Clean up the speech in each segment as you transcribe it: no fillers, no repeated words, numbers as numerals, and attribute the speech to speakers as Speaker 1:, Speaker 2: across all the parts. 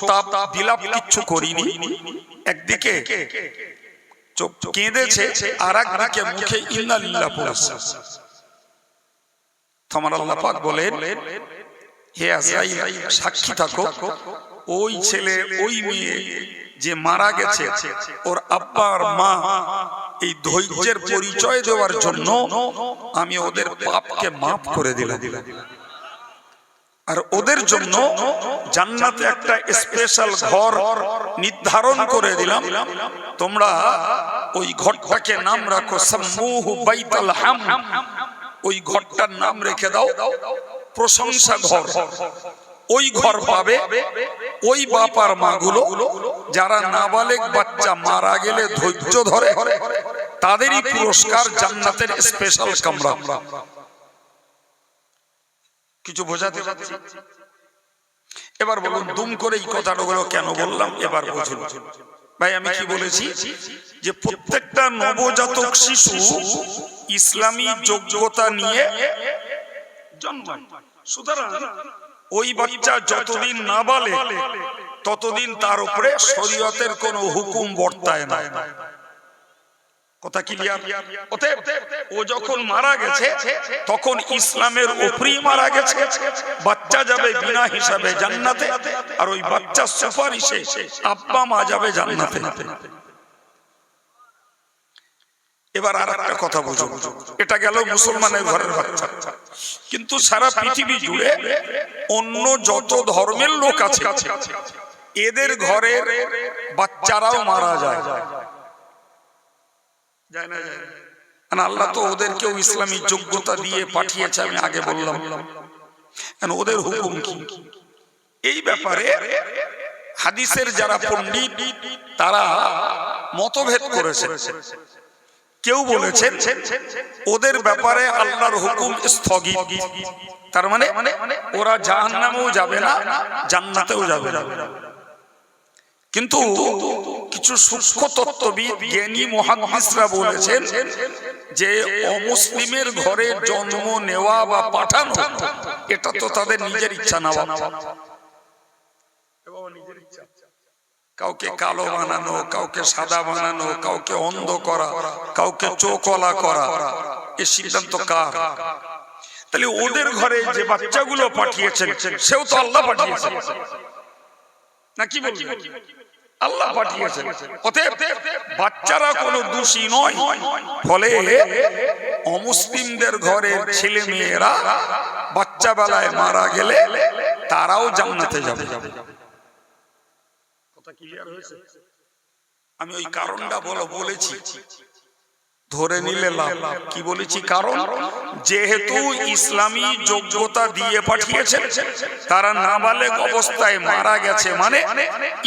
Speaker 1: তাপ বিলাপ কিচ্ছু করিনি, একদিকে কেঁদেছে আর একদিকে মুখে ইন্না লিল্লাহ পড়েছে। তোমার আল্লাহ পাক বলেন, হে আজরাইল সাক্ষী থাকো, ওই ছেলে ওই মেয়ে যে মারা গেছে ওর আব্বা আর মা এই ধৈর্যের পরিচয় দেওয়ার জন্য আমি ওদের পাপকে মাফ করে দিলাম, আর ওদের জন্য জান্নাতে একটা স্পেশাল ঘর নির্ধারণ করে দিলাম। তোমরা ওই ঘরটাকে নাম রাখো সাম্মুহু বাইতুল হাম, ওই ঘরটার নাম রেখে দাও প্রশংসা ঘর। ওই ঘর পাবে ওই বাপ আর মা গুলো যারা নাবালেগ বাচ্চা মারা গেলে ধৈর্য ধরে, তাদেরই পুরস্কার জান্নাতের স্পেশাল কামরা। কিছু বোঝাতে পারছি? এবার বলুন দুম করে এই কথাগুলো কেন বললাম, এবার বুঝুন। ভাই আমি কি বলেছি যে প্রত্যেকটা নবজাতক শিশু ইসলামী যোগ্যতা নিয়ে জন্মায়, সুতরাং ওই বাচ্চা যতদিন না বলে ততদিন তার উপরে শরীয়তের কোনো হুকুম বর্তায় না। কথা ক্লিয়ার? অতএব ও যখন মারা গেছে তখন ইসলামের উপরেই মারা গেছে, বাচ্চা যাবে বিনা হিসাবে জান্নাতে, আর ওই বাচ্চা সুপারিশে আব্বা মা যাবে জান্নাতে। এবার আর একটা কথা বুঝো, এটা গেল মুসলমানের ঘরের বাচ্চা, কিন্তু সারা পৃথিবী জুড়ে অন্য যত ধর্মের লোক আছে এদের ঘরের বাচ্চারাও মারা যায়, যায় না? আল্লাহ তো ওদেরকেও ইসলামী যোগ্যতা দিয়ে পাঠিয়েছে, আমি আগে বললাম। ওদের হুকুম কি এই ব্যাপারে হাদিসের যারা পণ্ডিত তারা মতভেদ করেছে। কেউ বলেছেন ওদের ব্যাপারে আল্লাহর হুকুম স্থগিত, তার মানে ওরা জাহান্নামেও যাবে না জান্নাতেও যাবে না। কিন্তু কিছু সূক্ষ্ম তত্ত্ববিদ জ্ঞানী মুহাদ্দিসরা বলেছেন যে অমুসলিমের ঘরে জন্ম নেওয়া বা পাঠানো এটা তো তাদের নিজের ইচ্ছা না, কাউকে কালো বানানো, কাউকে সাদা বানানো, কাউকে অন্ধ করা, কাউকে চোখওয়ালা করা, এই সিদ্ধান্ত কার? তাহলে ওদের ঘরে যে বাচ্চাগুলো পাঠিয়েছেন সেও তো আল্লাহ পাঠিয়েছেন নাকি? বলছেন আল্লাহ পাঠিয়েছেন। অতএব বাচ্চারা কোনো দোষী নয়, ফলে অমুসলিমদের ঘরের ছেলে মেয়েরা বাচ্চা বেলায় মারা গেলে তারাও জান্নাতে যাবে। আমি ওই কারণটা বলেছি, ধরে নিলে লাভ। কি বলেছি কারণ? যেহেতু ইসলামী যোগ্যতা দিয়ে পাঠিয়েছেন, তারা নাবালেগ অবস্থায় মারা গেছে, মানে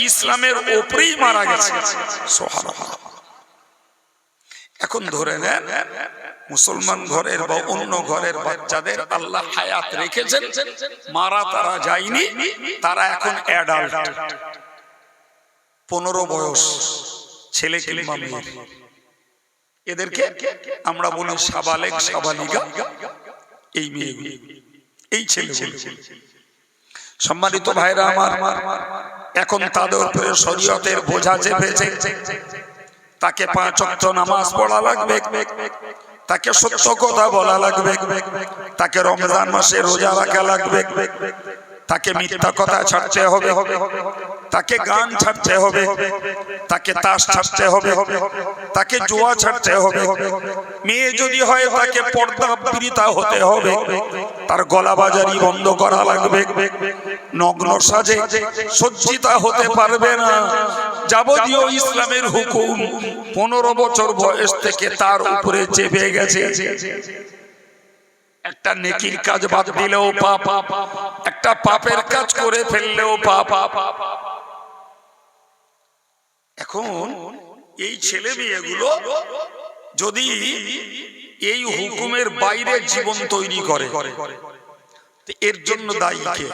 Speaker 1: ইসলামের উপরেই মারা গেছে। সুবহানাল্লাহ। এখন ধরে নেন মুসলমান ঘরের বা অন্য ঘরের বাচ্চাদের আল্লাহ হায়াত রেখেছেন, মারা তারা যায়নি, তারা এখন অ্যাডাল্ট, 15 বয়স ছেলে কিংবা মেয়ে। এদেরকে আমরা বলি সাবালেগ সাবালিগা। এই মেয়েগুলি, এই ছেলেগুলি, সম্মানিত ভাইরা আমার, এখন তাদের উপরে শরীয়তের বোঝা চেপেছে। তাকে 5 ওয়াক্ত নামাজ পড়া লাগবে, তাকে সত্য কথা বলা লাগবে, তাকে রমজান মাসে রোজা রাখা লাগবে, তাকে মিথ্যা কথা ছাড়তে হবে, তাকে গান ছাড়তে হবে, তাকে তাস ছাড়তে হবে, তাকে জুয়া ছাড়তে হবে। মেয়ে যদি হয় তাকে পর্দাবৃতা হতে হবে, তার গলাবাজারি বন্ধ করা লাগবে, নগ্ন সাজে সজ্জিতা হতে পারবে না। যাবতীয় ইসলামের হুকুম 15 বছর বয়স থেকে তার উপরে চেপে গেছে। একটা নেকির কাজ বাদ দিলেও পাপ, একটা পাপের কাজ করে ফেললেও পাপ। এখন এই ছেলে মেয়েগুলো যদি এই হুকুমের বাইরে জীবন তৈরি করে, এর জন্য দায়ী কে?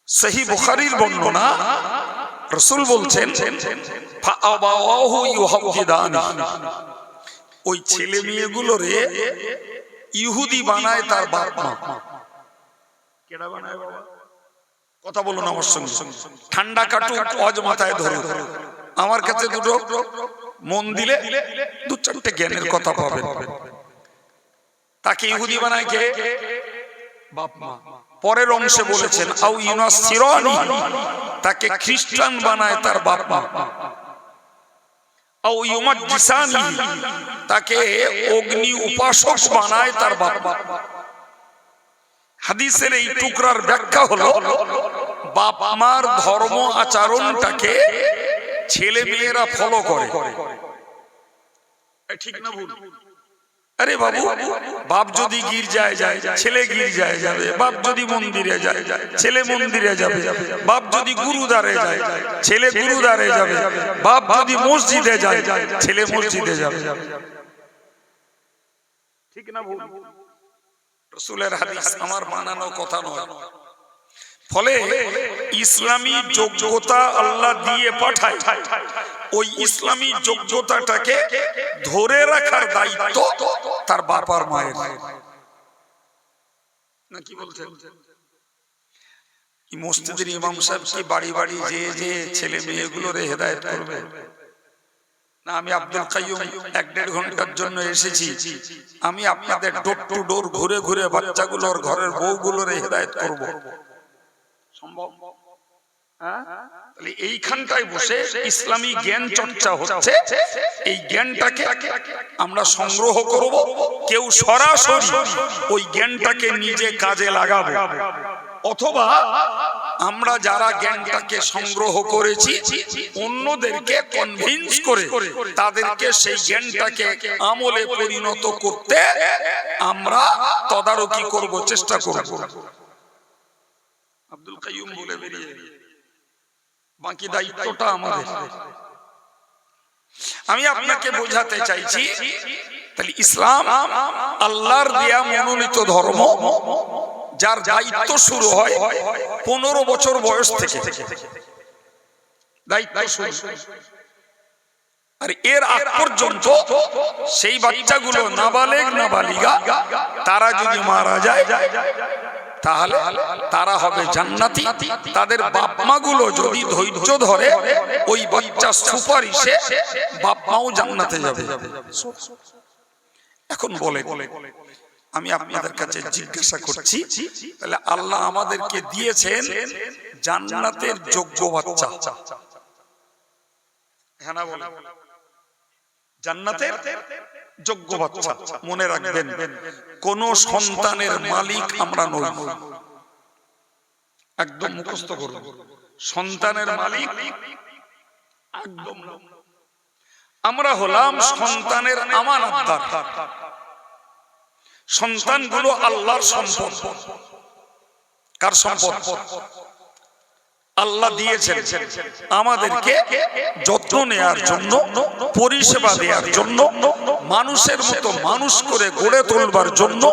Speaker 1: সহিহ বুখারীর বর্ণনা, রাসূল বলছেন ফাআবাওয়াহু ইউহাউদিদানি, ওই ছেলে মেয়েগুলোরে ইহুদি বানায় তার বাপ মা। কেডা বানায় বাবা? কথা বলুন আমার সঙ্গে, ঠান্ডা কাটুক অজ মাথায় ধরো। আমার কাছে দুটো মন দিলে দু চারটে জ্ঞানের কথা পাবেন। তাকে ইহুদি বানায় কে? বাপ মা। পরের অংশে বলেছেন আও ইউনাসসিরানি, তাকে খ্রিস্টান বানায় তার বাপ মা। আও ইউমাজ্জিসানি, তাকে অগ্নি উপাসক বানায় তার বাপ মা। হাদিসের এই টুকরার ব্যাখ্যা হলো বাপ মার ধর্ম আচরণটাকে ছেলে মেয়েরা ফলো করে। ঠিক না ভুল? আরে বাবু, বাপ যদি গির্জায় যায় ছেলে গির্জায় যাবে, বাপ যদি মন্দিরে যায় ছেলে মন্দিরে যাবে, বাপ যদি গুরুদ্বারে যায় ছেলে গুরুদ্বারে যাবে, বাপ যদি মসজিদে যায় ছেলে মসজিদে যাবে। ঠিক না ভুল? রাসূলের হাদিস, আমার বানানো কথা নয়। ফলে ইসলামী যোগ্যতা আল্লাহ দিয়ে পাঠায়, ওই ইসলামী যোগ্যতাটাকে ধরে রাখার দায়িত্ব তার বাপ আর মায়ের। না কি বলছেন? মসজিদের ইমাম সাহেব কি বাড়ি বাড়ি যে ছেলে মেয়েগুলোর হেদায়েত করবে? না, আমি আব্দুল কাইয়ুম 1-1.5 ঘন্টার জন্য এসেছি, আমি আপনাদের ডোর টু ডোর ঘুরে ঘুরে বাচ্চাগুলোর ঘরের বউগুলোর হেদায়েত করব? সম্ভব? এইখানটায় বসে ইসলামী জ্ঞান চর্চা হচ্ছে, এই জ্ঞানটাকে আমরা সংগ্রহ করব, কেউ সরাসরি ওই জ্ঞানটাকে নিজে কাজে লাগাবে, অথবা আমরা যারা জ্ঞানটাকে সংগ্রহ করেছি অন্যদেরকে কনভিন্স করে তাদেরকে সেই জ্ঞানটাকে আমলে পরিণত করতে আমরা তদারকি করব, চেষ্টা করব। আব্দুল কাইয়ুম বলে বেরিয়ে, বাকি দায়িত্বটা আমাদের। আমি আপনাকে বোঝাতে চাইছি, তাহলে ইসলাম আল্লাহর দেয়া মনোনীত ধর্ম, যার দায়িত্ব শুরু হয় 15 বছর বয়স থেকে। দায়িত্ব শুরু, আর এর আগ পর্যন্ত সেই বাচ্চাগুলো নাবালেগ নাবালিগা, তারা যদি মারা যায় তাহলে তারা হবে জান্নাতি। তাদের বাপ মা গুলো যদি ধৈর্য ধরে ওই বাচ্চা সুপারিশে বাপ মাও জান্নাতে যাবে। এখন বলে, আমি আপনাদের কাছে জিজ্ঞাসা করছি, তাহলে আল্লাহ আমাদেরকে দিয়েছেন জান্নাতের যোগ্য বাচ্চা। হ্যাঁ না বলে? জান্নাতের যোগ্য বাচ্চা। মনে রাখবেন, কোন সন্তানের মালিক আমরা নই, একদম মুখস্থ করুন। সন্তানের মালিক একদম না, আমরা হলাম সন্তানের আমানতদার। সন্তানগুলো আল্লাহর সম্পদ। কার সম্পদ? আল্লাহ দিয়েছেন আমাদেরকে যত্ন নেয়ার জন্য, পরিষেবা দেওয়ার জন্য, মানুষের মতো মানুষ করে গড়ে তোলবার জন্য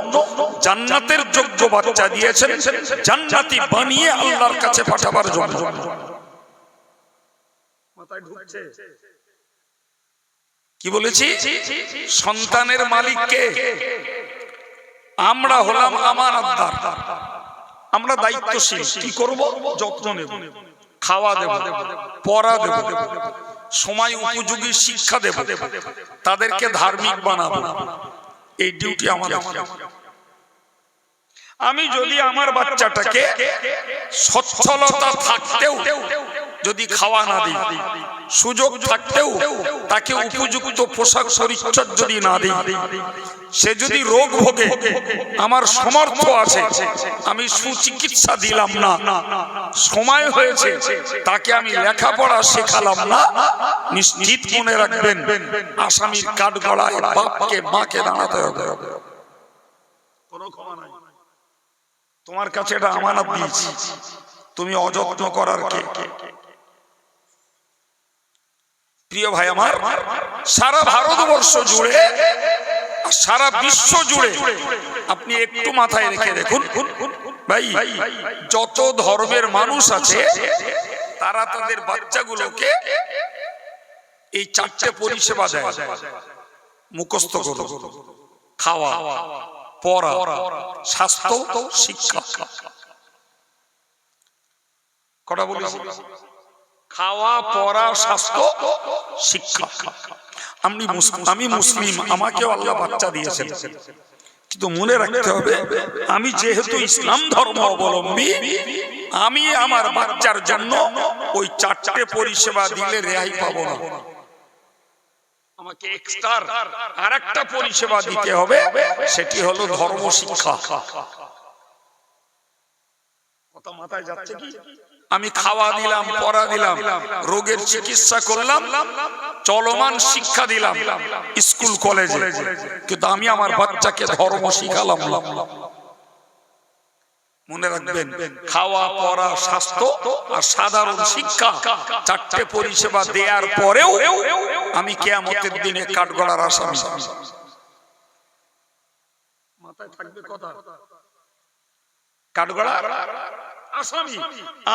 Speaker 1: জান্নাতের যোগ্য বাচ্চা দিয়েছেন, জান্নাতি বানিয়ে আল্লাহর কাছে পাঠাবার জন্য। মাথায় ঢুকছে? কি বলেছি? সন্তানের মালিক কে? আমরা হলাম আমানতদার, আমরা দায়িত্বশীল। কি করব? যত্ন নেব, খাওয়া দেব, পড়া দেব, সময় উপযোগী শিক্ষা দেব, তাদেরকে ধার্মিক বানাবো। এই ডিউটি আমাদের। আমি যদি আমার বাচ্চাটাকে সচ্ছলতা থাকতেও যদি খাওয়া না দিই, সুযোগ থাকতেও তাকে উপযুক্ত পোশাক পরিচ্ছদ যদি না দিই, সে যদি রোগ ভোগে, আমার সমর্থ আছে, আমি সুচিকিৎসা দিলাম না, সময় হয়েছে তাকে আমি লেখাপড়া শেখালাম না, নিশ্চিত মনে রাখবেন আসামির কাঠগড়ায় বাপকে মাকে দাঁড়াতে হবে। কোনো ক্ষমা নাই। তোমার কাছে এটা আমানত দিয়েছি, তুমি অযত্ন করার কে? প্রিয় ভাই আমার, সারা ভারতবর্ষ জুড়ে, সারা বিশ্ব জুড়ে আপনি একটু মাথায় রেখে দেখুন ভাই, যত ধর্মের মানুষ আছে তারা তাদের বাচ্চাগুলোকে এই 4টে পরিষেবা দেয়। মুখস্থ করো, খাওয়া, পড়া, স্বাস্থ্য, শিক্ষা। কটা বলেছি? খাওয়া পড়া স্বাস্থ্য শিক্ষা। আমি মুসলিম, আমাকেও আল্লাহ বাচ্চা দিয়েছেন, কিন্তু মনে রাখতে হবে আমি যেহেতু ইসলাম ধর্ম অবলম্বী, আমি আমার বাচ্চার জন্য ওই 4টে পরিষেবা দিলে রেহাই পাবো না। আমাকে এক্সট্রা আরেকটা পরিষেবা দিতে হবে, সেটি হলো ধর্ম শিক্ষা। কথা মাথায় যাচ্ছে কি? আমি খাওয়া দিলাম, পড়া দিলাম, রোগের চিকিৎসা করলাম, চলমান শিক্ষা দিলাম স্কুল কলেজে, কিন্তু আমি আমার বাচ্চাকে ধর্ম শিখালাম না। মনে রাখবেন, খাওয়া পড়া স্বাস্থ্য আর সাধারণ শিক্ষা 4টে পরিষেবা দেওয়ার পরেও আমি কিয়ামতের দিনে কাঠগড়ার আসামি। মাথায় থাকবে কথা, কাঠগড়ার আসামি।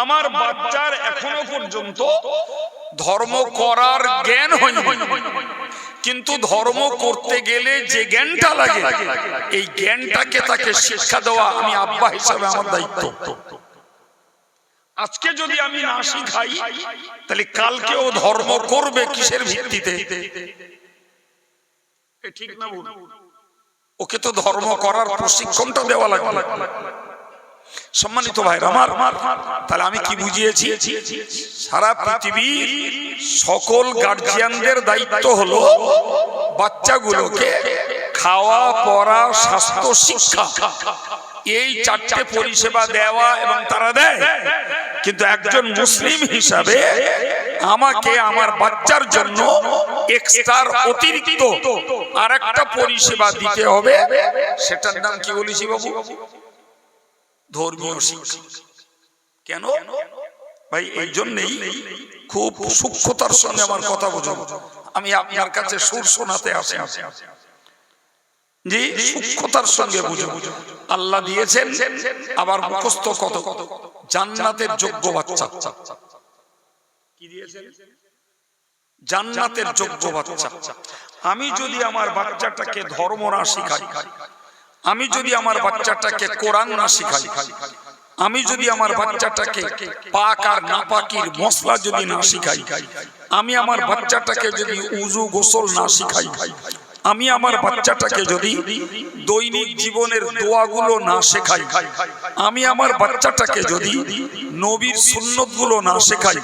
Speaker 1: আমার বাচ্চার এখনো পর্যন্ত ধর্ম করার জ্ঞান হয়নি, কিন্তু ধর্ম করতে গেলে যে জ্ঞানটা লাগে এই জ্ঞানটাকে তাকে শিক্ষা দেওয়া আমি আব্বা হিসাবে আমার দায়িত্ব। আজকে যদি আমি না শিখাই তাহলে কালকে ও ধর্ম করবে কিসের ভিত্তিতে? ঠিক না? ওকে তো ধর্ম করার প্রশিক্ষণটা দেওয়া লাগবে। সম্মানিত ভাইরা আমার, তাহলে আমি কি বুঝিয়েছি? সারা পৃথিবীর সকল গার্জিয়ানদের দায়িত্ব হলো বাচ্চাগুলোকে খাওয়া পড়া স্বাস্থ্য শিক্ষা এই 4টে পরিষেবা দেওয়া, এবং তারা দেয়। কিন্তু একজন মুসলিম হিসাবে আমাকে আমার বাচ্চার জন্য এক্সট্রা অতিরিক্ত আরেকটা পরিষেবা দিতে হবে। সেটার নাম কি বলেছি বাবু? ধর্মীয় শিক্ষা। কেন ভাই? এই জন্যই খুব সূক্ষ্মতার সঙ্গে আমার কথা বুঝুন। আমি আপনার কাছে সুর শোনাতে আসি, যে সূক্ষ্মতার সঙ্গে বুঝুন। আল্লাহ দিয়েছেন আবার মুখস্থ কত জান্নাতের যোগ্য বাচ্চা। কি দিয়েছেন? জান্নাতের যোগ্য বাচ্চা। আমি যদি আমার বাচ্চাটাকে ধর্ম না শিখাই, আমি যদি আমার বাচ্চাটাকে কোরআন না শিখাই, আমি যদি আমার বাচ্চাটাকে পাক আর নাপাকির মশলা যদি না শিখাই, আমি আমার বাচ্চাটাকে যদি উযু গোসল না শিখাই, আমি আমার বাচ্চাটাকে যদি দৈনিক জীবনের দোয়াগুলো না শেখাই, আমি আমার বাচ্চাটাকে যদি নবীর সুন্নতগুলো না শেখাই,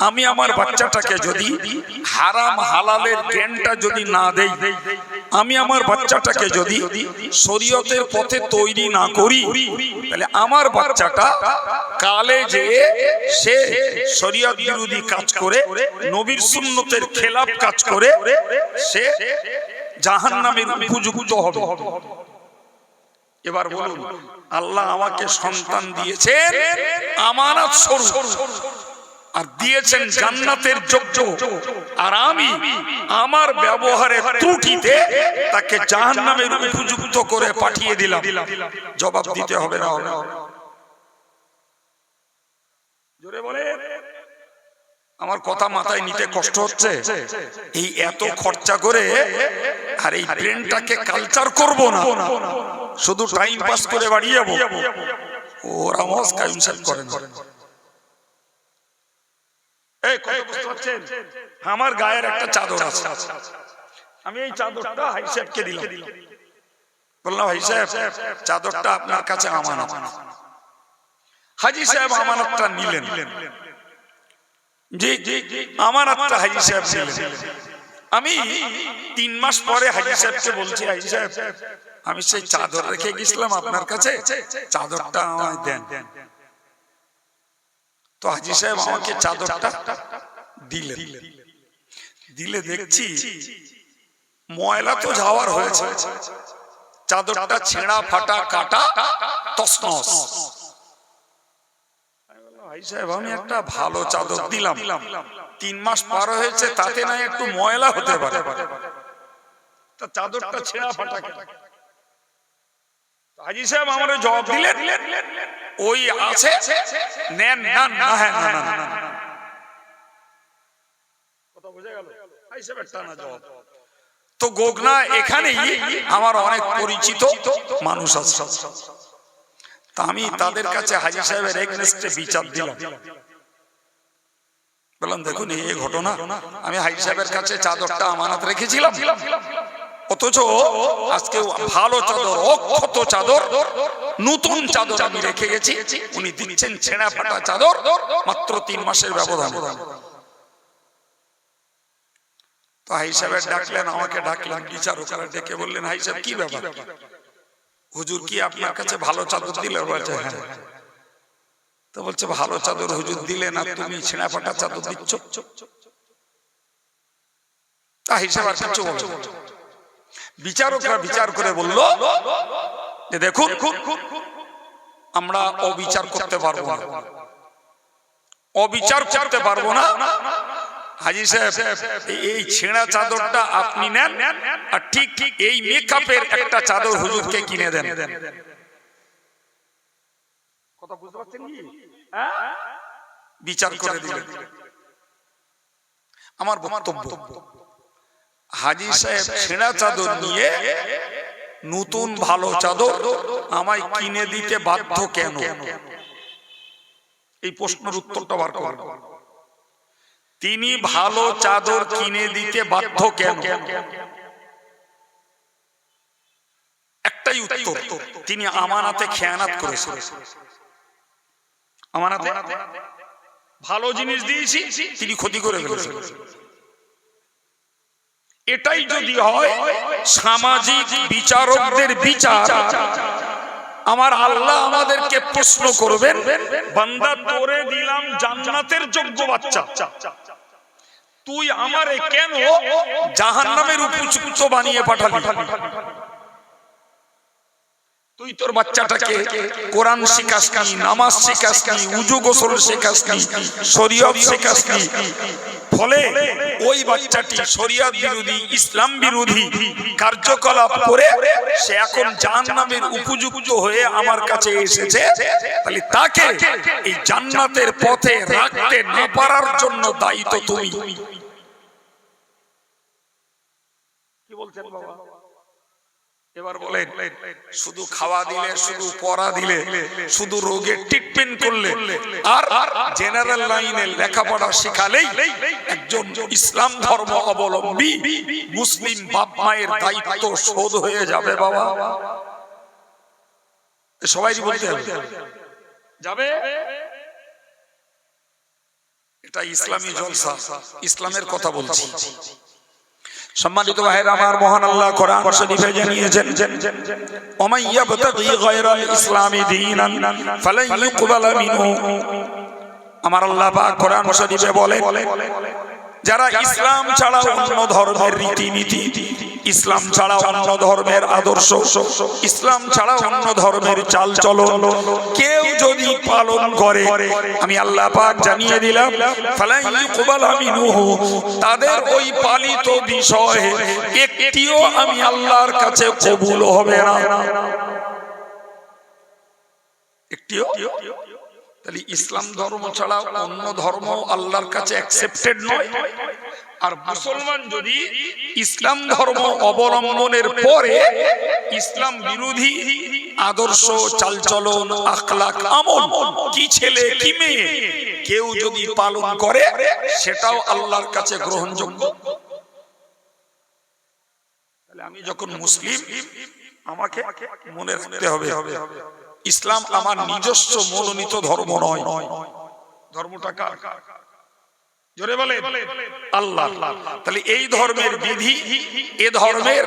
Speaker 1: আমি আমার বাচ্চাটাকে যদি হারাম হালালের জ্ঞানটা যদি না দেই, আমি আমার বাচ্চাটাকে যদি শরীয়তের পথে তৈরি না করি, তাহলে আমার বাচ্চাটা কালে যে সে শরীয়ত বিরোধী কাজ করে, নবীর সুন্নতের খেলাফ কাজ করে, সে জাহান্নামের উপযুক্ত হবে। এবার বলুন, আল্লাহ আমাকে সন্তান দিয়েছেন আমানত স্বরূপ, আর দিয়েছেন জান্নাতের যোগ্য, আর আমি আমার ব্যবহারের ত্রুটিতে তাকে জাহান্নামের উপযুক্ত করে পাঠিয়ে দিলাম। জবাব দিতে হবে না? হবে? জোরে বলে। আমার কথা মাথায় নিতে কষ্ট হচ্ছে? এই এত খরচা করে আর এই ব্রেনটাকে কালচার করব না, শুধু টাইম পাস করে বাড়ি যাবো, ওরা মজ কায়ুম সাহেব করেন। আমার গায়ের একটা চাদর আছে, আমি এই চাদরটা হাই সাহেবকে দিলাম। বললাম, হাই সাহেব চাদরটা আপনার কাছে আমানত। হাজি সাহেব আমানতটা নিলেন। জি আমানতটা হাজি সাহেব নিলেন। আমি 3 মাস পরে হাজি সাহেবকে বলছি, হাজি সাহেব আমি সেই চাদর রেখে গেছিলাম আপনার কাছে, চাদরটা আমায় দেন। তো হাজি সাহেব আমাকে চাদরটা দিলেন। দিলে দেখছি ময়লা তো যাওয়ার হয়েছে, চাদরটা ছেঁড়া ফাটা কাটা তছনছ। ভাই সাহেব আমি একটা ভালো চাদর দিলাম, 3 মাস পার হয়েছে, তাতে না একটু ময়লা হতে পারে, তা চাদরটা ছেঁড়া ফাটা কেন? হাজি সাহেব আমার জবাব দিলেন, ওই আছে নেন না না। হ্যাঁ না না না, কথা বুঝে গেল? হাজি সাহেব একটা না জবাব। তো গোগনা এখানেই আমার অনেক পরিচিত মানুষ আছে, তা আমি তাদের কাছে হাজি সাহেবের এগেইনস্টে বিচার দিলাম। বললাম দেখুন এই ঘটনা, আমি হাই সাহেবের কাছে চাদরটা আমানত রেখেছিলাম, অথচ আজকে ভালো চাদর, অক্ষত চাদর, নতুন চাদর আমি রেখে গেছি, উনি দিচ্ছেন ছেঁড়া ফাটা চাদর মাত্র 3 মাসের ব্যবধান। তো হাই সাহেব ডাকলেন, আমাকে ডাকলেন, বিচারকরা ডেকে বললেন হাই সাহেব কি ব্যাপার, হুজুর কি আপনার কাছে ভালো চাদর দিলে? বলছে হ্যাঁ। তো বলছে ভালো চাদর হুজুর দিলে না, তুমি ছেঁড়া ফাটা চাদর দিচ্ছ। তা হিসাব আর কিছু বলছে। বিচারকরা বিচার করে বলল যে দেখুন আমরা অবিচার করতে পারবো না, অবিচার করতে পারবো না। হাজী সাহেব এই ছেঁড়া চাদরটা আপনি নেন, আর ঠিক এই মেকআপের একটা চাদর হুজুরকে কিনে দেন। কথা বুঝতে পারছেন কি? বিচার করে দিলেন। আমার বক্তব্য, হাজী সাহেব ছেঁড়া চাদর নিয়ে নতুন ভালো চাদর আমায় কিনে দিতে বাধ্য কেন? এই প্রশ্নের উত্তরটা বার করুন। তিনি ভালো চাদর কিনে দিতে বাধ্য কেন? একটাই উত্তর, তিনি আমানাতে খেয়ানাত করেছেন। আমানাতে ভালো জিনিস দিয়েছি, তিনি ক্ষতি করে ফেলেছেন। এটাই যদি হয় সামাজিক বিচারকদের বিচার, আমার আল্লাহ আমাদেরকে প্রশ্ন করবেন, বান্দা তোরে দিলাম জান্নাতের যোগ্য বাচ্চা, তুই আমারে কেন জাহান্নামের উপযুক্ত বানিয়ে পাঠালি? তুই তোর বাচ্চাটাকে কোরআন শিখাসনি, নামাজ শিখাসনি, উযু গোসল শিখাসনি, শরীয়ত শিখাসনি, ফলে ওই বাচ্চাটি শরীয়ত বিরোধী, ইসলাম বিরোধী কার্যকলাপ করে সে এখন জাহান্নামের উপযুক্ত হয়ে আমার কাছে এসেছে। তাহলে তাকে এই জান্নাতের পথে রাখতে না পারার জন্য দায়ী তো তুমি। কি বলছেন বাবা? এবার বলেন, শুধু খাওয়া দিলে, শুধু পড়া দিলে, শুধু রোগের ট্রিটমেন্ট করলে, আর জেনারেল লাইনে লেখাপড়া শিখালেই একজন ইসলাম ধর্ম অবলম্বী মুসলিম বাপ মায়ের দায়িত্ব শোধ হয়ে যাবে বাবা? সবাই বলতে হবে যাবে। এটা ইসলামী জলসা, ইসলামের কথা বলছি। সম্মানিত ভাইরা আমার, মহান আল্লাহ কোরআন শরীফে জানিয়েছেন, ওমাই ইয়াবতাগি গায়রাল ইসলামি দীনান ফালান ইউকবালা মিনহু। আমার আল্লাহ পাক কোরআন শরীফে বলেন, যারা ইসলাম ছাড়া অন্য ধর্মের রীতিনীতি, ইসলাম ছাড়া অন্য ধর্মের আদর্শ, ইসলাম ছাড়া অন্য ধর্মের চালচলন কেউ যদি পালন করে, আমি আল্লাহ পাক জানিয়ে দিলাম, ফালাই ইউকবালা মিনহু, তাদের ওই পালিত বিষয় একটিও আমি আল্লাহর কাছে কবুল হবে না, একটিও। তাহলে ইসলাম ধর্ম ছাড়া অন্য ধর্ম আল্লাহর কাছে অ্যাকসেপ্টেড নয়। আর মুসলমান যদি ইসলাম ধর্ম অবলম্বনের পরে ইসলাম বিরোধী আদর্শ, চালচলন, আখলাক, আমল, কি ছেলে কি মেয়ে কেউ যদি পালন করে, সেটাও আল্লাহর কাছে গ্রহণযোগ্য। তাহলে আমি যখন মুসলিম, আমাকে মনে রাখতে হবে ইসলাম আমার নিজস্ব মনোনীত ধর্ম নয়। ধর্মটা কার? জোরে বলে আল্লাহ। তাহলে এই ধর্মের বিধি, এ ধর্মের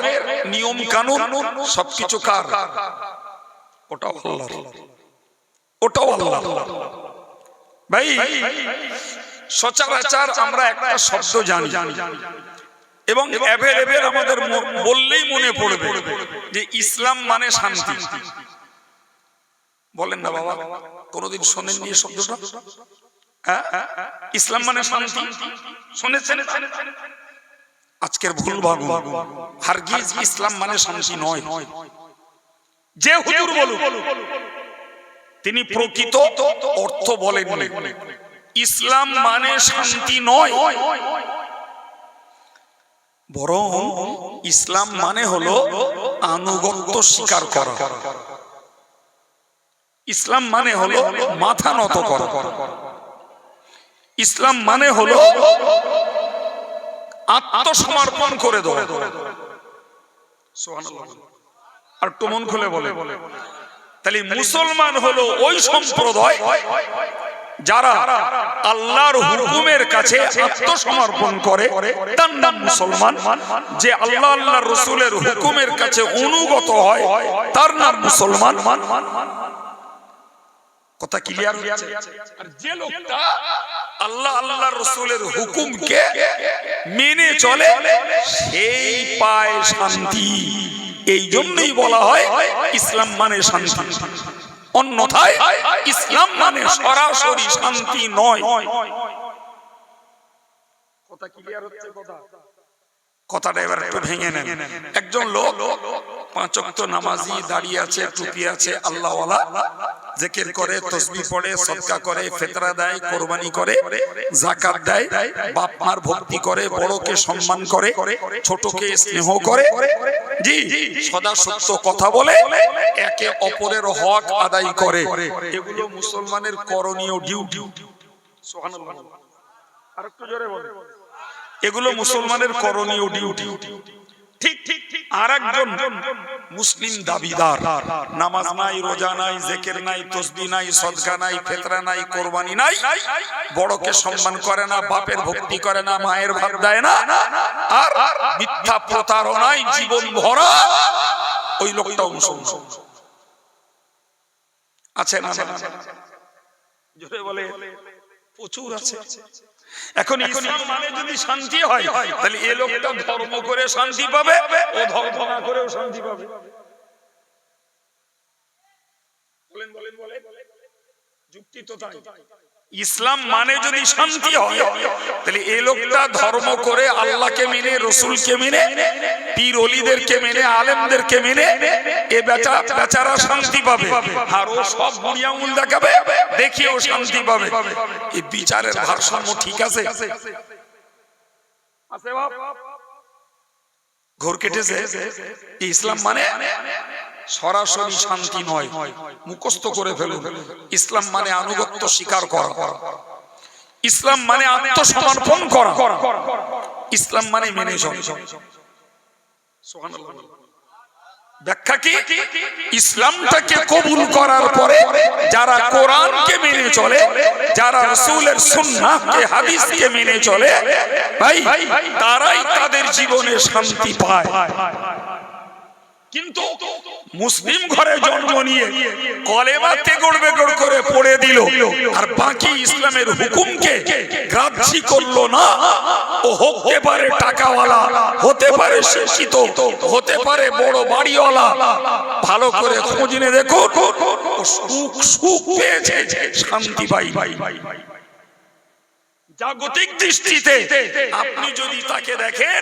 Speaker 1: নিয়ম কানুন সবকিছু কার? ওটাও আল্লাহ, ওটাও আল্লাহ। ভাই সচরাচর আমরা একটা শব্দ জানি এবং এভেলেবেল আমাদের বললেই মনে পড়বে যে ইসলাম মানে শান্তি। বলেন না বাবা, কোনদিন শোনেননি এই শব্দটা? ইসলাম মানে শান্তি শুনেছেন? আজকের ভুল ভাবুন, হারগিজ ইসলাম মানে শান্তি নয়। যে হুজুর বলুক, তিনি প্রকৃত অর্থ বলেন ইসলাম মানে শান্তি নয়, বরং ইসলাম মানে হলো আনুগত্য স্বীকার করা। ইসলাম মানে হলো মাথা নত করা। ইসলাম মানে হলো আত্মসমর্পণ করে দেওয়া। সুবহানাল্লাহ। আর একটু মন খুলে বলে, তাহলে মুসলমান হলো ওই সম্প্রদায় যারা আল্লাহর হুকুমের কাছে আত্মসমর্পণ করে, তার নাম মুসলমান। যে আল্লাহ আল্লাহর রাসূলের হুকুমের কাছে অনুগত হয়, তার নাম মুসলমান। কথা ক্লিয়ার হচ্ছে? আর যে লোকটা আল্লাহ আল্লাহর রাসূলের হুকুমকে মেনে চলে, সেই পায় শান্তি। এই জন্যই বলা হয় ইসলাম মানে শান্তি। অন্যথায় ইসলাম মানে সরাসরি শান্তি নয়। কথা ক্লিয়ার হচ্ছে? কথাটা এবার একটু ভেঙে নেন। একজন লোক 5 ওয়াক্ত নামাজি, দাঁড়িয়ে আছে, টুপি আছে, আল্লাহওয়ালা, জিকির করে, তাসবিহ পড়ে, সদকা করে, ফিতরা দেয়, কুরবানি করে, যাকাত দেয়, বাপ মার ভক্তি করে, বড়কে সম্মান করে, ছোটকে স্নেহ করে, জি সদা সত্য কথা বলে, একে অপরের হক আদায় করে। এগুলো মুসলমানের করণীয় ডিউটি। সুবহানাল্লাহ। আরেকটু জোরে বলেন। এগুলো মুসলমানের করণীয় ডিউটি। ঠিক ঠিক ঠিক। আরেকজন মুসলিম দাবিদার, নামাজ নাই, রোজা নাই, জিকির নাই, তাসবিহ নাই, সদকা নাই, ফিতরা নাই, কুরবানি নাই, বড়কে সম্মান করে না, বাপের ভক্তি করে না, মায়ের ভাত দেয় না, আর মিথ্যা প্রতারণায় জীবন ভরা, ওই লোকটাও মুসলমান আছে না? জোরে বলে। প্রচুর আছে। এখন ইসলাম মানে যদি শান্তি হয়, তাহলে এই লোকটা ধর্ম করে শান্তি পাবে, ও ধর্ম না করেও শান্তি পাবে। বলেন বলেন বলেন। যুক্তি তো তাই। ইসলাম মানে যদি শান্তি হয়, তাহলে এই লোকটা ধর্ম করে আল্লাহকে মেনে, রসুলকে মেনে, পীর ওলিদেরকে মেনে, আলেমদেরকে মেনে, এ বেচারা শান্তি পাবে। আর ও সব বুড়ি আঙুল দেখাবে, দেখিয়েও শান্তি পাবে। এই বিচারের ভারসাম্য ঠিক আছে? ঘোর কেটেছে। ইসলাম মানে সরাসরি শান্তি নয়, মুখস্থ করে ফেলুন। ইসলাম মানে আনুগত্য স্বীকার করা, ইসলাম মানে আত্মসমর্পণ করা, ইসলাম মানে মেনে চলা। সুবহানাল্লাহ। ব্যাখ্যা কি? ইসলামটাকে কবুল করার পরে যারা কোরআনকে মেনে চলে, যারা রাসূলের সুন্নাহকে, হাদিসকে মেনে চলে, ভাই তারাই তাদের জীবনে শান্তি পায়। কিন্তু মুসলিম ঘরে জন্ম নিয়ে কলেমা তেগড় বেগড় করে পড়ে দিল, আর বাকি ইসলামের হুকুমকে গ্রাহ্য করলো না, ও হতে পারে টাকাওয়ালা, হতে পারে শিক্ষিত, হতে পারে বড় বাড়িওয়ালা, ভালো করে খোঁজ নিয়ে দেখো, সুখ সুখ পেয়েছে, শান্তি পাই। জাগতিক দৃষ্টিতে আপনি যদি তাকে দেখেন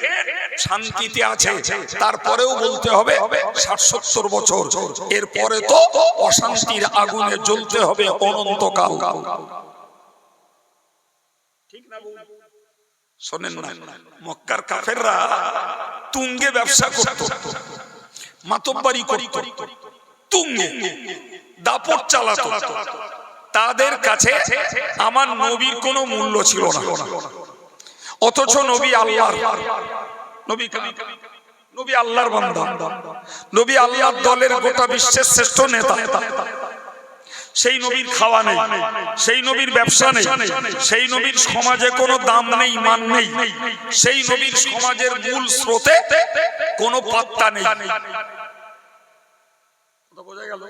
Speaker 1: শান্তিতে আছে, তারপরেও বলতে হবে ৬০-৭০ বছর, এরপরে তো অশান্তির আগুনে জ্বলতে হবে অনন্তকাল। ঠিক না? শোনেন না, মক্কার কাফেররা তুঙ্গে ব্যবসা করত, মাতব্বারি করত, তুঙ্গে দাপট চালাতো। তাদের কাছে আমার নবীর কোনো মূল্য ছিল না, অথচ নবী আল্লাহর নবী, নবী আল্লাহর বান্দা, নবী আল্লাহর দলের গোটা বিশ্বের শ্রেষ্ঠ নেতা। সেই নবীর খাওয়া নেই, সেই নবীর ব্যবসা নেই, সেই নবীর সমাজে কোনো দাম নেই, মান নেই, সেই নবীর সমাজের মূল স্রোতে কোনো পাত্তা নেই। বোঝা গেল?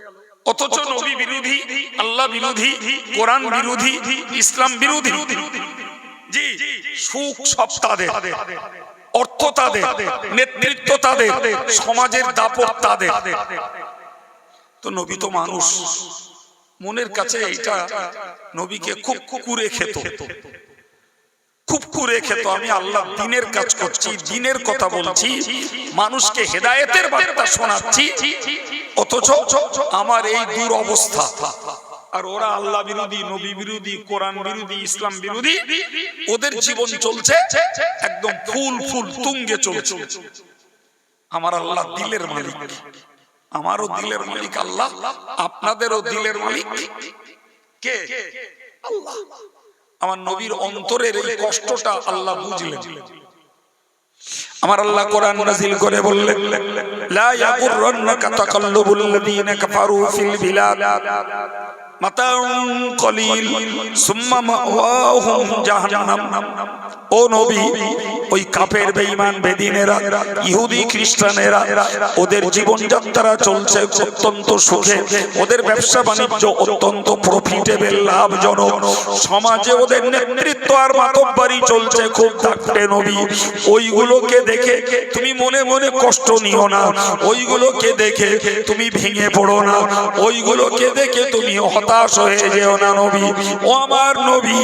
Speaker 1: অথচ নবী বিরোধী, আল্লাহ বিরোধী, কোরআন বিরোধী, ইসলাম বিরোধী। জি, সুখ সব তাদের, অর্থ তাদের, নেতৃত্ব তাদের, সমাজের দাপট তাদের। তো নবী তো মানুষ, মনের কাছে এইটা নবীকে খুব কুরে খেত, খুব কুরে খেত। আমি আল্লাহ দ্বীনের কাজ করছি, দ্বীনের কথা বলছি, মানুষকে হেদায়েতের বার্তা শোনাচ্ছি, অথচ আমার এই দূর অবস্থা। আর ওরা আল্লাহ বিরোধী, নবী বিরোধী, কোরআন বিরোধী, ইসলাম বিরোধী, ওদের জীবন চলছে একদম ফুল ফুল তুঙ্গে চলছে। আমার আল্লাহ দিলের মালিক, আমারও দিলের মালিক আল্লাহ, আপনাদেরও দিলের মালিক কে? আল্লাহ। আমার নবীর অন্তরের এই কষ্টটা আল্লাহ বুঝলেন। আমার আল্লাহ কোরআন নাযিল করে বললেন, লা ইয়াগুররান্নাকা তাকাল্লুবুল লাযীনা কাফারু ফিল বিলাদ মাতাউন কলিল সুম্মা মাওয়াহুম জাহান্নাম। ও নবী, ওই কাফের বেঈমান বেদিনেরা, ইহুদি খ্রিস্টানেরা, ওদের জীবনযাত্রা চলছে অত্যন্ত সুখে, ওদের ব্যবসা বাণিজ্য অত্যন্ত প্রফিটেবল, লাভজনক, সমাজে ওদের নেতৃত্ব আর মাতব্বরি চলছে খুব থাকতে। নবী, ওইগুলোকে দেখে তুমি মনে মনে কষ্ট নিও না, ওইগুলোকে দেখে তুমি ভেঙে পড়ো না, ওইগুলোকে দেখে তুমি হতাশ হয়ে যেও না। নবী, ও আমার নবী,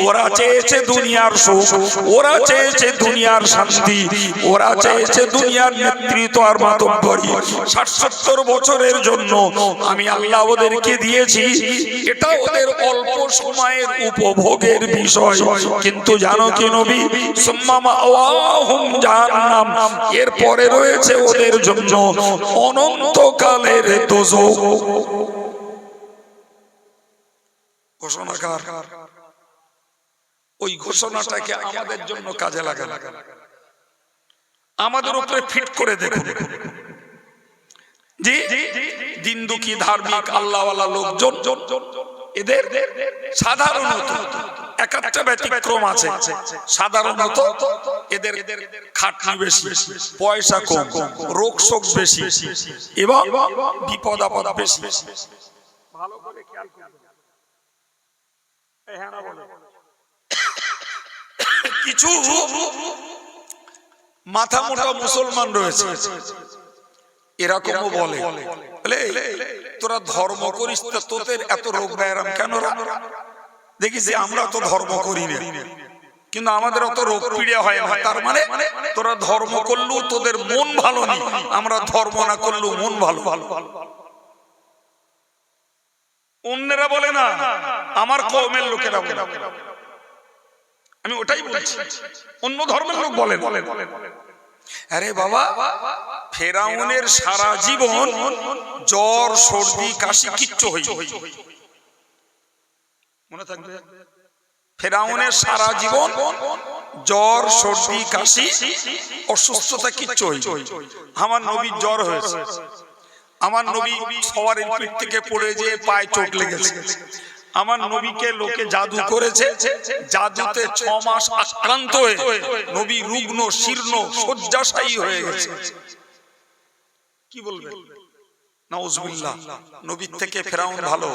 Speaker 1: ওরা চেয়েছে দুনিয়ার সুখ, ওরা চেয়েছে দুনিয়ার শান্তি, ওরা চেয়েছে দুনিয়ার নেতৃত্ব আর মাতব্বরি। ৬০-৭০ বছরের জন্য আমি আল্লাহ ওদেরকে দিয়েছি, এটা ওদের অল্প সময়ের উপভোগের বিষয়। কিন্তু জানো কি নবী, সুম্মা মাওয়াহুম জাহান্নাম, এর পরে রয়েছে ওদের জন্য অনন্তকালের দোজখ। ঘোষণাকার ওই ঘোষণাটাকে আমাদের জন্য কাজে লাগান, আমাদের উপরে ফিট করে দেখুন। জি, দিন দুঃখী ধার্মিক আল্লাহওয়ালা লোকজন, এদের সাধারণত এক একটা ব্যতিক্রম আছে। সাধারণত এদের খাটনি বেশি, পয়সা কম, রোগ শোক বেশি এবং বিপদ আপদ বেশি। ভালো করে খেয়াল করবেন। কিছু মাথা মোটা মুসলমান রয়েছে, এরকমও বলে, তোরা ধর্ম করিস তা তোদের এত রোগ ব্যায়াম কেন? দেখিস আমরা তো ধর্ম করি না, কিন্তু আমাদের অত রোগ পীড়া হয় না। তার মানে তোরা ধর্ম করলেও তোদের মন ভালো নেই, আমরা ধর্ম না করলেও মন ভালো। অন্যরা বলে না, আমার কওমের লোকেরা বলে। আমি ওটাই বলছি, অন্য ধর্মের লোক বলে। আরে বাবা, ফেরাউনের সারা জীবন জ্বর সর্দি কাশি কিচ্ছু হয়নি, মনে থাকবে। ফেরাউনের সারা জীবন জ্বর সর্দি কাশি অসুস্থতা কিচ্ছু হয়নি। আমার নবীর জ্বর হয়েছে, আমার নবী সওয়ারের পিঠ থেকে পড়ে যেয়ে পায়ে চোট লেগেছে, আমার নবীকে লোকে জাদু করেছে, জাদুতে 6 মাস আক্রান্ত হয়ে নবী রুগ্ন শীর্ণ শয্যাশায়ী হয়ে গেছে। কি বলবেন? নাউজুবিল্লাহ। নবীর থেকে ফেরাউন ভালো?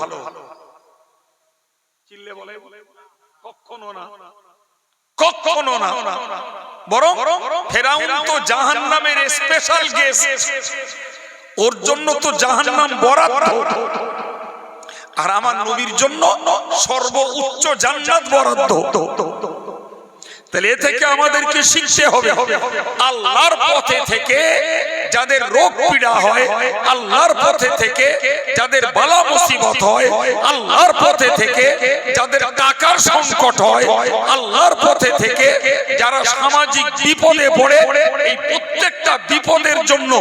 Speaker 1: চিল্লে বলে কখনো না, কখনো না। বরং ফেরাউন তো জাহান্নামের স্পেশাল গেস্ট, ওর জন্য তো জাহান্নাম বরাদ্দ, আর আমার নবীর জন্য সর্বোচ্চ জান্নাত বরাদ্দ। তাহলে এ থেকে আমাদেরকে শিখতে হবে, আল্লাহর পথে থেকে যাদের রোগ পীড়া হয়, আল্লাহর পথে থেকে যাদের বালা মুসিবত হয়, আল্লাহর পথে থেকে যাদের টাকার সংকট হয়, আল্লাহর পথে থেকে যারা সামাজিক বিপদে পড়ে, এই প্রত্যেকটা বিপদের জন্য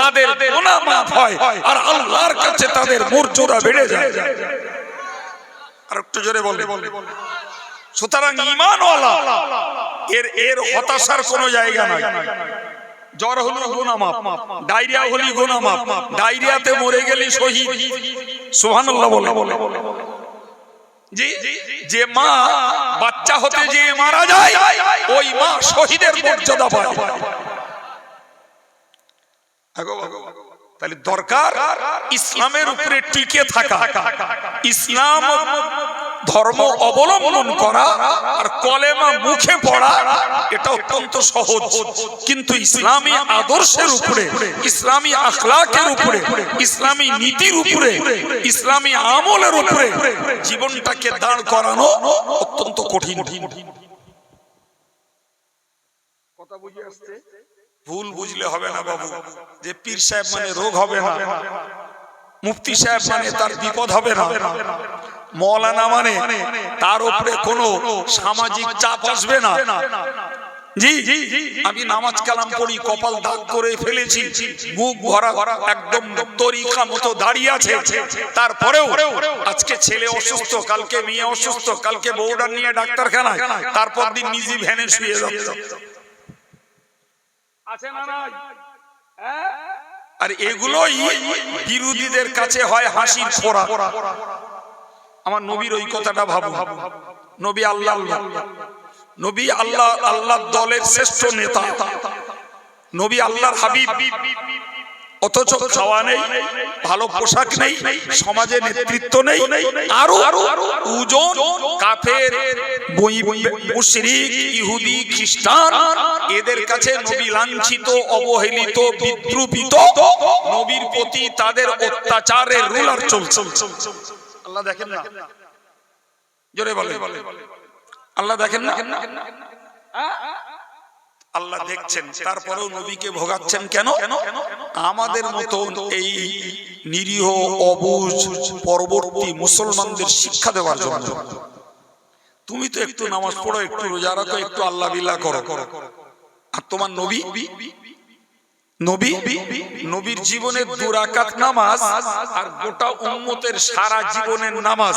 Speaker 1: তাদের গুনাহ মাফ হয় আর আল্লাহর কাছে তাদের মর্যাদা বেড়ে যায়। আর একটু জোরে বলে। সুতরাং ঈমানওয়ালা এর হতাশার কোনো জায়গা নাই। জ্বর হলো গুনাহ মাফ, ডায়রিয়া হলি গুনাহ মাফ, ডায়রিয়াতে মরে গেলি শহীদ। সুবহানাল্লাহ বলে। জি, যে মা বাচ্চা হতে যে মারা যায়, ওই মা শহীদের মর্যাদা পায়। তাহলে দরকার ইসলামের উপরে টিকে থাকা, ইসলাম ধর্ম অবলম্বন করা আর কলেমা মুখে পড়া, এটা অত্যন্ত সহজ। কিন্তু ইসলামী আদর্শের উপরে, ইসলামী আখলাকের উপরে, ইসলামী নীতির উপরে, ইসলামী আমলের উপরে জীবনটাকে দাঁড় করানো অত্যন্ত কঠিন। কথা বুঝে আসছে? ভুল বুঝলে হবে না বাবু, যে পীর সাহেব মানে রোগ হবে না, মুফতি সাহেব মানে তার বিপদ হবে না, মৌলানা মানে তার উপরে কোনো সামাজিক চাপ আসবে না, জি আমি নামাজ কালাম পড়ি, কপাল দাগ করে ফেলেছি, মুখ ভরা একদম তরিকা মতো দাঁড়িয়ে আছে, তারপরেও আজকে ছেলে অসুস্থ, কালকে মেয়ে অসুস্থ, কালকে বউডার নিয়ে ডাক্তারখানায়, তারপর দিন নিজে ভ্যানে শুয়ে যাচ্ছে। আছে না নাই? আর এগুলোই বিরোধীদের কাছে হয় হাসির ফোড়া। আমার নবীর ওই কথাটা ভাবো, নবী আল্লাহ নবী আল্লাহ আল্লাহর দলের শ্রেষ্ঠ নেতা, নবী আল্লাহর হাবিব, অথচ খাওয়া নেই, ভালো পোশাক নেই, সমাজে নেতৃত্ব নেই, আরো ওজন কাফের মুশরিক ইহুদি খ্রিস্টান এদের কাছে নবী লাঞ্ছিত, অবহেলিত, বিদ্রুপিত, নবীর প্রতি তাদের অত্যাচারের রুলার চলছে। আল্লাহ দেখেন না? জোরে বলে আল্লাহ দেখেন না? আল্লাহ দেখছেন, তারপরেও নবীকে ভোগাচ্ছেন কেন? আমাদের মতো এই নিরীহ অবুঝ পরবর্তী মুসলমানদের শিক্ষা দেওয়ার জন্য। তুমি তো একটু নামাজ পড়ো, একটু রোজা রাখো, একটু আল্লাহ বিল্লাহ করো, আর তোমার নবী নবীর জীবনের 2 রাকাত নামাজ আর গোটা উম্মতের সারা জীবনের নামাজ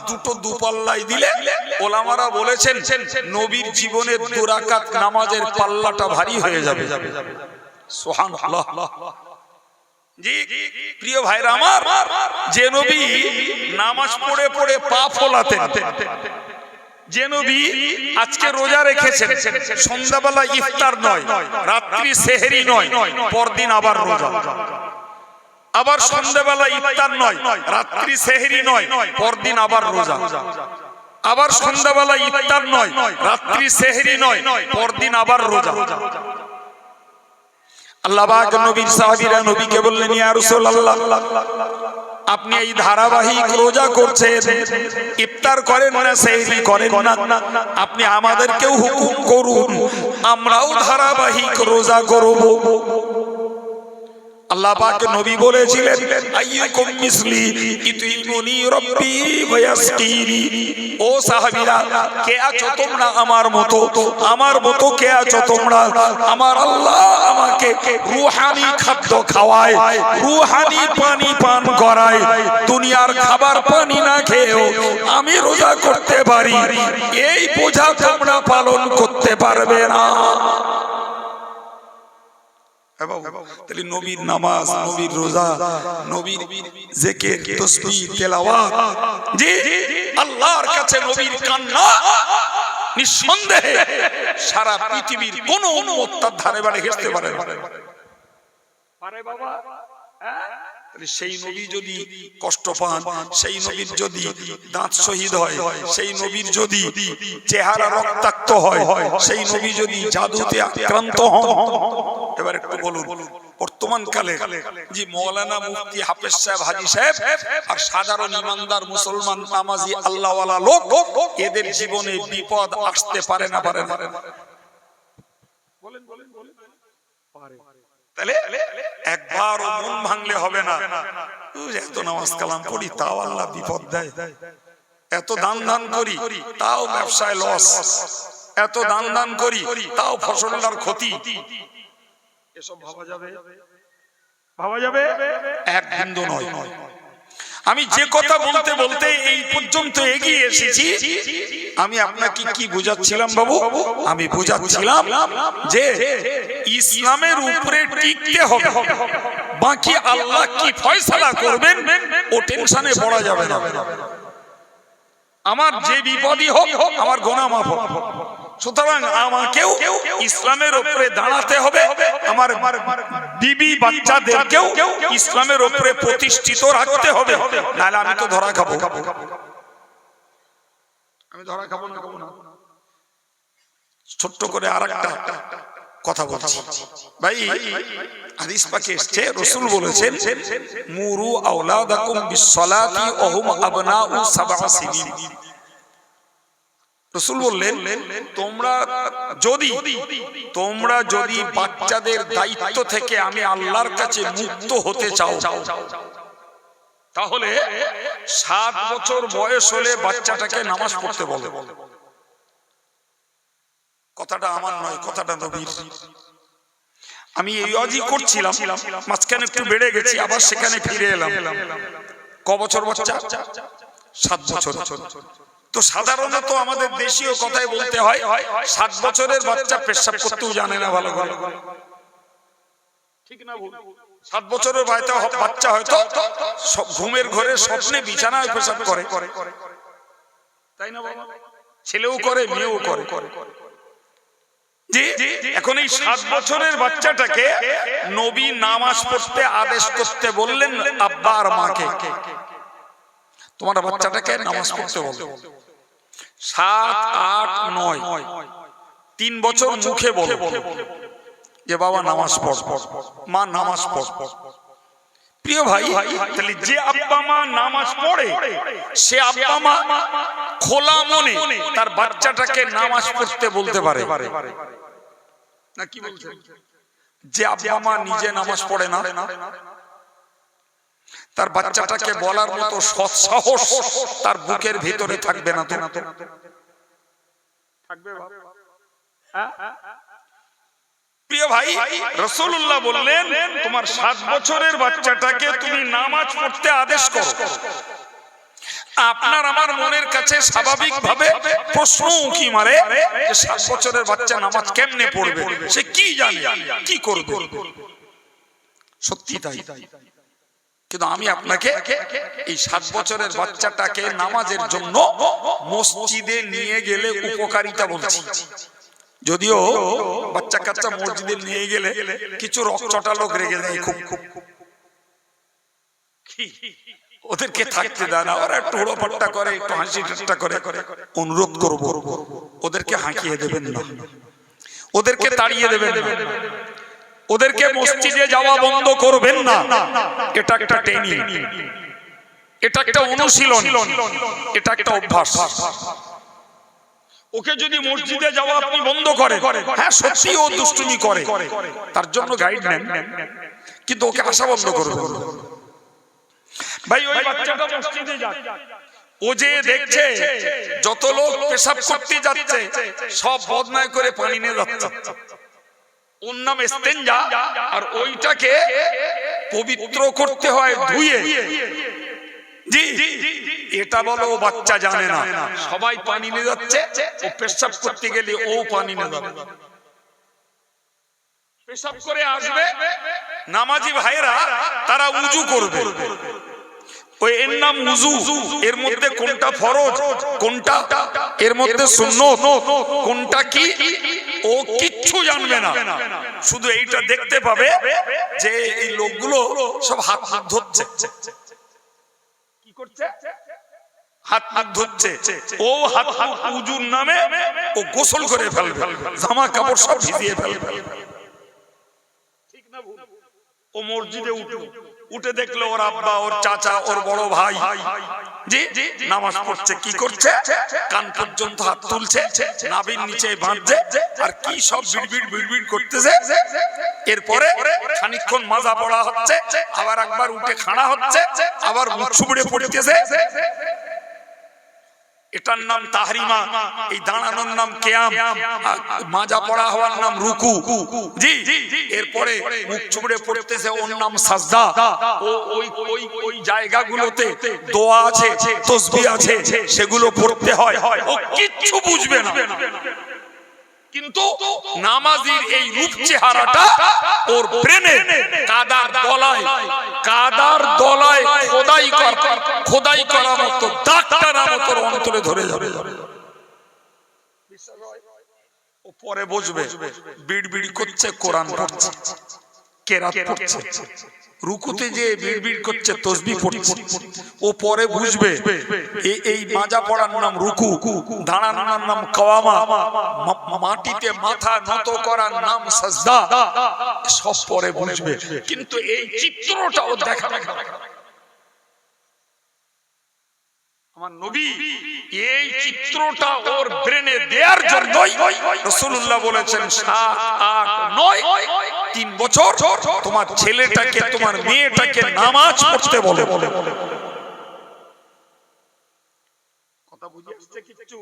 Speaker 1: দুটো দুপাল্লাই দিলে ওলামারা বলেছেন নবীর জীবনের 2 রাকাত নামাজের পাল্লাটা ভারী হয়ে যাবে। সুবহানাল্লাহ। জি প্রিয় ভাইরা আমার, যে নবী নামাজ পড়ে পড়ে পা ফোলাতেন, যে নবী আজকে রোজা রেখেছেন, সন্ধ্যাবেলা ইফতার নয়, রাত্রি সেহরি নয়, পরদিন আবার রোজা, আবার সন্ধ্যাবেলা ইফতার নয়, রাত্রি সেহরি নয়, পরদিন আবার রোজা, আবার সন্ধ্যাবেলা ইফতার নয়, রাত্রি সেহরি নয়, পরদিন আবার রোজা। আল্লাহ পাক নবীর সাহাবীরা নবীকে বললেন, ইয়া রাসূলুল্লাহ, আপনি এই ধারাবাহিক রোজা করছেন, ইফতার করেন না, সেহরি করেন না, আপনি আমাদেরকেও হুকুম করুন, আমরাও ধারাবাহিক রোজা করব। আল্লাহ পাক নবী বলেছিলেন, আইয়ুকুম মিসলি ইতুইমুনি রাব্বি ওয়া ইয়াসকিনি। ও সাহাবীরা, কে আছো তোমরা আমার মতো, আমার মতো কে আছো তোমরা? আমার আল্লাহ আমাকে রূহানি খাদ্য খাওয়ায়, রূহানি পানি পান করায়, দুনিয়ার খাবার পানি না খেয়েও আমি রোজা করতে পারি, এই বোঝা তোমরা পালন করতে পারবে না। তাহলে নবীর নামাজ, নবীর রোজা, নবীর জিকির, তাসবিহ, তেলাওয়াত, জি আল্লাহর কাছে নবীর কান্না নিঃসন্দেহে সারা পৃথিবীর কোন উম্মত তার ধারে বাড়ে ঘেঁষতে পারে বাবা। সেই নবী যদি কষ্ট পান, সেই নবীর যদি দাঁত শহীদ হয়, সেই নবীর যদি চেহারা রক্তাক্ত হয়, সেই নবী যদি জাদুতে আক্রান্ত হন, এবার একটু বলুন বর্তমান কালে জি মৌলানা মুফতি হাফেজ সাহেব, হাজী সাহেব আর সাধারণ ইমানদার মুসলমান নামাজি আল্লাহওয়ালা লোক, এদের জীবনে বিপদ আসতে পারে না? পারে না? বলেন বলেন বলেন। তাহলে একবার মন ভাঙলে হবে না, এত নামাজ কালাম পড়ি তাও আল্লাহ বিপদ দেয়, এত দান দান করি তাও ব্যবসায় লস, এত দান দান করি তাও ফসলের ক্ষতি, এসব ভাবা যাবে? ভাবা যাবে? এক বিন্দু নয়। আমি যে কথা বলতে বলতে এই পর্যন্ত এগিয়ে এসেছি, আমি আপনাকে কি বুঝাচ্ছিলাম বাবু? আমি বুঝাচ্ছিলাম যে ইসলামের উপরে টিকতে হবে, বাকি আল্লাহ কি ফয়সালা করবেন ও টেনশনে পড়া যাবে না। আমার যে বিপদই হোক, আমার গুনাহ মাফ হোক, সুতরাং আমাকেও ইসলামের উপরে দাঁড়াতে হবে, আমার বিবি বাচ্চাদেরকেও ইসলামের উপরে প্রতিষ্ঠিত রাখতে হবে, নাহলে আমি তো ধরা খাবো। আমি ধরা খাবো না, খাবো না। ছোট্ট করে আরেকটা কথা বলছি ভাই, হাদিস পাকে এসেছে, রাসূল বলেছেন, মুরু আওলাদাকুম বিসসালাতি ওয়া হুম আবনাউ 7 সিনিন। রাসূল বললেন, তোমরা যদি বাচ্চাদের দায়িত্ব থেকে আমি আল্লাহর কাছে মুক্ত হতে চাও, তাহলে 7 বছর বয়স হলে বাচ্চাটাকে নামাজ পড়তে বলো। কথাটা আমার নয়, কথাটা নবীর। আমি এই ওয়াজই করছিলাম, মাঝখানে একটু বেড়ে গেছি, আবার সেখানে ফিরে এলাম। ক বছর বাচ্চা? 7 বছর। তো সাধারণত আমাদের দেশীয় কথাই বলতে হয় 7 বছরের বাচ্চা পেশাব করতেও জানে না ভালো করে, ঠিক না ভুল? 7 বছরের বাচ্চা হয়তো ঘুমের ঘরে স্বপ্নে বিছানায় পেশাব করে, তাই না বাবা? ছেলেও করে, মেয়েও করে। এখন এই 7 বছরের বাচ্চাটাকে নবী নামাজ পড়তে আদেশ করতে বললেন আব্বা আর মাকে, তোমার বাচ্চাটাকে নামাজ পড়তে বলো। 7, 8, 9, 3 বছর মুখে বলো যে বাবা নামাজ পড়, মা নামাজ পড়। প্রিয় ভাই, তাহলে যে আব্বা মা নামাজ পড়ে সে আব্বা মা খোলা মনে তার বাচ্চাটাকে নামাজ পড়তে বলতে পারে না? কি বলছেন? যে আব্বা মা নিজে নামাজ পড়ে না তার বাচ্চাটাকে বলার মতো সৎ সাহস তার বুকের ভিতরে থাকবে না তো? থাকবে? প্রিয় ভাই, রাসূলুল্লাহ বললেন তোমার 7 বছরের বাচ্চাটাকে তুমি নামাজ পড়তে আদেশ করো। আপনার আমার মনের কাছে স্বাভাবিকভাবে প্রশ্ন উকি মারে যে 7 বছরের বাচ্চা নামাজ কেমনে পড়বে, সে কি জানে, কি করবে? সত্যি তাই। কিন্তু আমি আপনাকে এই 7 বছরের বাচ্চাটাকে নামাজের জন্য মসজিদে নিয়ে গেলে উপকারিতা বলছি। যদিও বাচ্চা কাচ্চা মসজিদে নিয়ে গেলে কিছু রকচটা লোক রেগে যায়, খুব ওদেরকে থাকতে দেয় না, ওরা একটু হুড়োপাট্টা করে, একটু হাসি ঠাট্টা করে। অনুরোধ করব ওদেরকে হাঁকিয়ে দেবেন না, ওদেরকে তাড়িয়ে দেবেন না, ওদেরকে মসজিদে যাওয়া বন্ধ করবেন না। এটা একটা ট্রেনিং, এটা একটা অনুশীলন, এটা একটা অভ্যাস। ওকে যদি মসজিদে যাওয়া আপনি বন্ধ করেন, হ্যাঁ সত্যি ও দুষ্টুমি করে, তার জন্য গাইড নেন, কিন্তু ওকে আসা বন্ধ করবেন। ভাই ওই বাচ্চাটা মসজিদে যায়, ও যে দেখছে যত লোক পেশাব করতে যাচ্ছে সব বদনায় করে পানি নিয়ে যাচ্ছে, ওর নাম ইস্তেঞ্জা, আর ওইটাকে পবিত্র করতে হয় ধুয়ে। জি, এটা বলো ও বাচ্চা জানে না, সবাই পানি নিয়ে যাচ্ছে, ও পেশাব করতে গেলে ও পানি নিয়ে যাবে, পেশাব করে আসবে। নামাজি ভাইরা তারা উজু করবে, ওই এর নাম উজু। এর মধ্যে কোনটা ফরজ, কোনটা এর মধ্যে সুন্নত, কোনটা কি ও কিচ্ছু জানবে না। শুধু এইটা দেখতে পাবে যে এই লোকগুলো সব হাত ধুচ্ছে, কি করছে, হাত ধুচ্ছে। ও হাত উজুর নামে ও গোসল করে ফেলবে, জামা কাপড় সব ভিজিয়ে ফেলবে, ঠিক না ভুল? ও মসজিদে উঠে দেখলো ওর আব্বা, ওর চাচা, ওর বড় ভাই জি নামাজ পড়ছে। কি করছে? কান পর্যন্ত হাত তুলছে, নাভির নিচে বাঁধছে, আর কি সব বিড়বিড় বিড়বিড় করতেছে। এরপরে খানিকক্ষণ মাজা পড়া হচ্ছে, আবার একবার উঠে খাড়া হচ্ছে, আবার মুখ ছুবড়ে পড়তেছে। এটার নাম তাহরিমা, এই দাঁড়ানোর নাম কিয়াম, মাজা পড়া হওয়ার নাম রুকু। জি, এরপরে মুখ চুবড়ে পড়তেছে, ওর নাম সাজদা। ও ওই জায়গাগুলোতে দোয়া আছে, তাসবিহ আছে, সেগুলো পড়তে হয়। ও কিচ্ছু বুঝবে না, কিন্তু নামাজির এই রূপ চেহারাটা ওর ব্রেনে কাদার দলায় খোদাই করা মতো, ডাক্তার মতো অন্তরে ধরে যাবে। ও পরে বুঝবে বিড়বিড় করছে, কোরআন পড়ছে, কেরাত পড়ছে, রুকুতে যে বিড়বিড় করছে, তাসবিহ পড়ছে। ও পরে বুঝবে এই মাজা পড়ার নাম রুকু, দাঁড়ানোর নাম কাওয়ামা, মাটিতে মাথা নত করার নাম সাজদা, সব পরে বুঝবে। কিন্তু এই চিত্রটা ও দেখা আমার নবী এই চিত্রটা ওর ব্রেনে দেওয়ার জন্যই রাসূলুল্লাহ বলেছেন 7, 8, 9, 3 বছর তোমার ছেলেটাকে, তোমার মেয়েটাকে নামাজ পড়তে বলে। কথা বুঝে আসছে কিছু?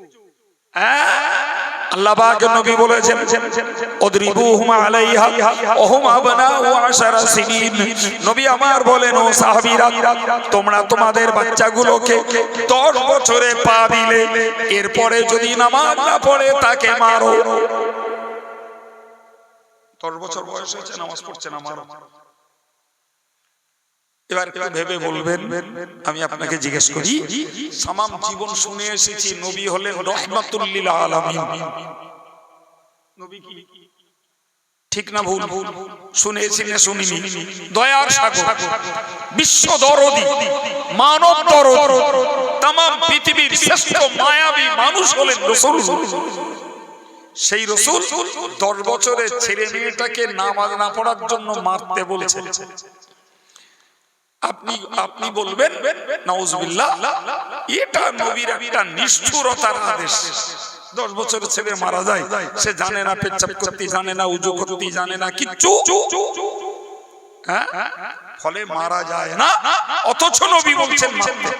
Speaker 1: আল্লাহ পাক নবী বলেছেন উদরিবুহুম আলাইহা ওয়া হুম আবনাউ 10 সিনিন। নবী আমার বলেন, ও সাহাবীরা, তোমরা তোমাদের বাচ্চাগুলোকে 10 বছরে পা দিলে, এরপরে যদি নামাজ না পড়ে তাকে মারো। 10 বছর বয়স হয়েছে, নামাজ পড়ছে না, মারো। এবার একটু ভেবে বলবেন, আমি আপনাকে জিজ্ঞেস করি, সামাম জীবন শুনে এসেছি নবী হলেন রাহমাতুল লিল আলামিন। নবী কি ঠিক না ভুল? শুনেছি না শুনিনি? দয়ার সাগর, বিশ্ব দরদি, মানব দরদি, तमाम পৃথিবীর শ্রেষ্ঠ মায়াবী মানুষ হলেন রাসূল। সেই রাসূল 10 বছরের ছেলে মেয়েটাকে নামাজ না পড়ার জন্য মারতে বলেছেন। আপনি বলবেন নাউজুবিল্লাহ, এটা নবীর একটা নিষ্ঠুরতার আদেশ। 10 বছরের ছেলে মারা যায়, সে জানে না পেচ্ছাপ করতে জানে না, উজু করতে জানে না, কিচ্ছু, ফলে মারা যায় না, অথচ নবী বলছেন মারতে।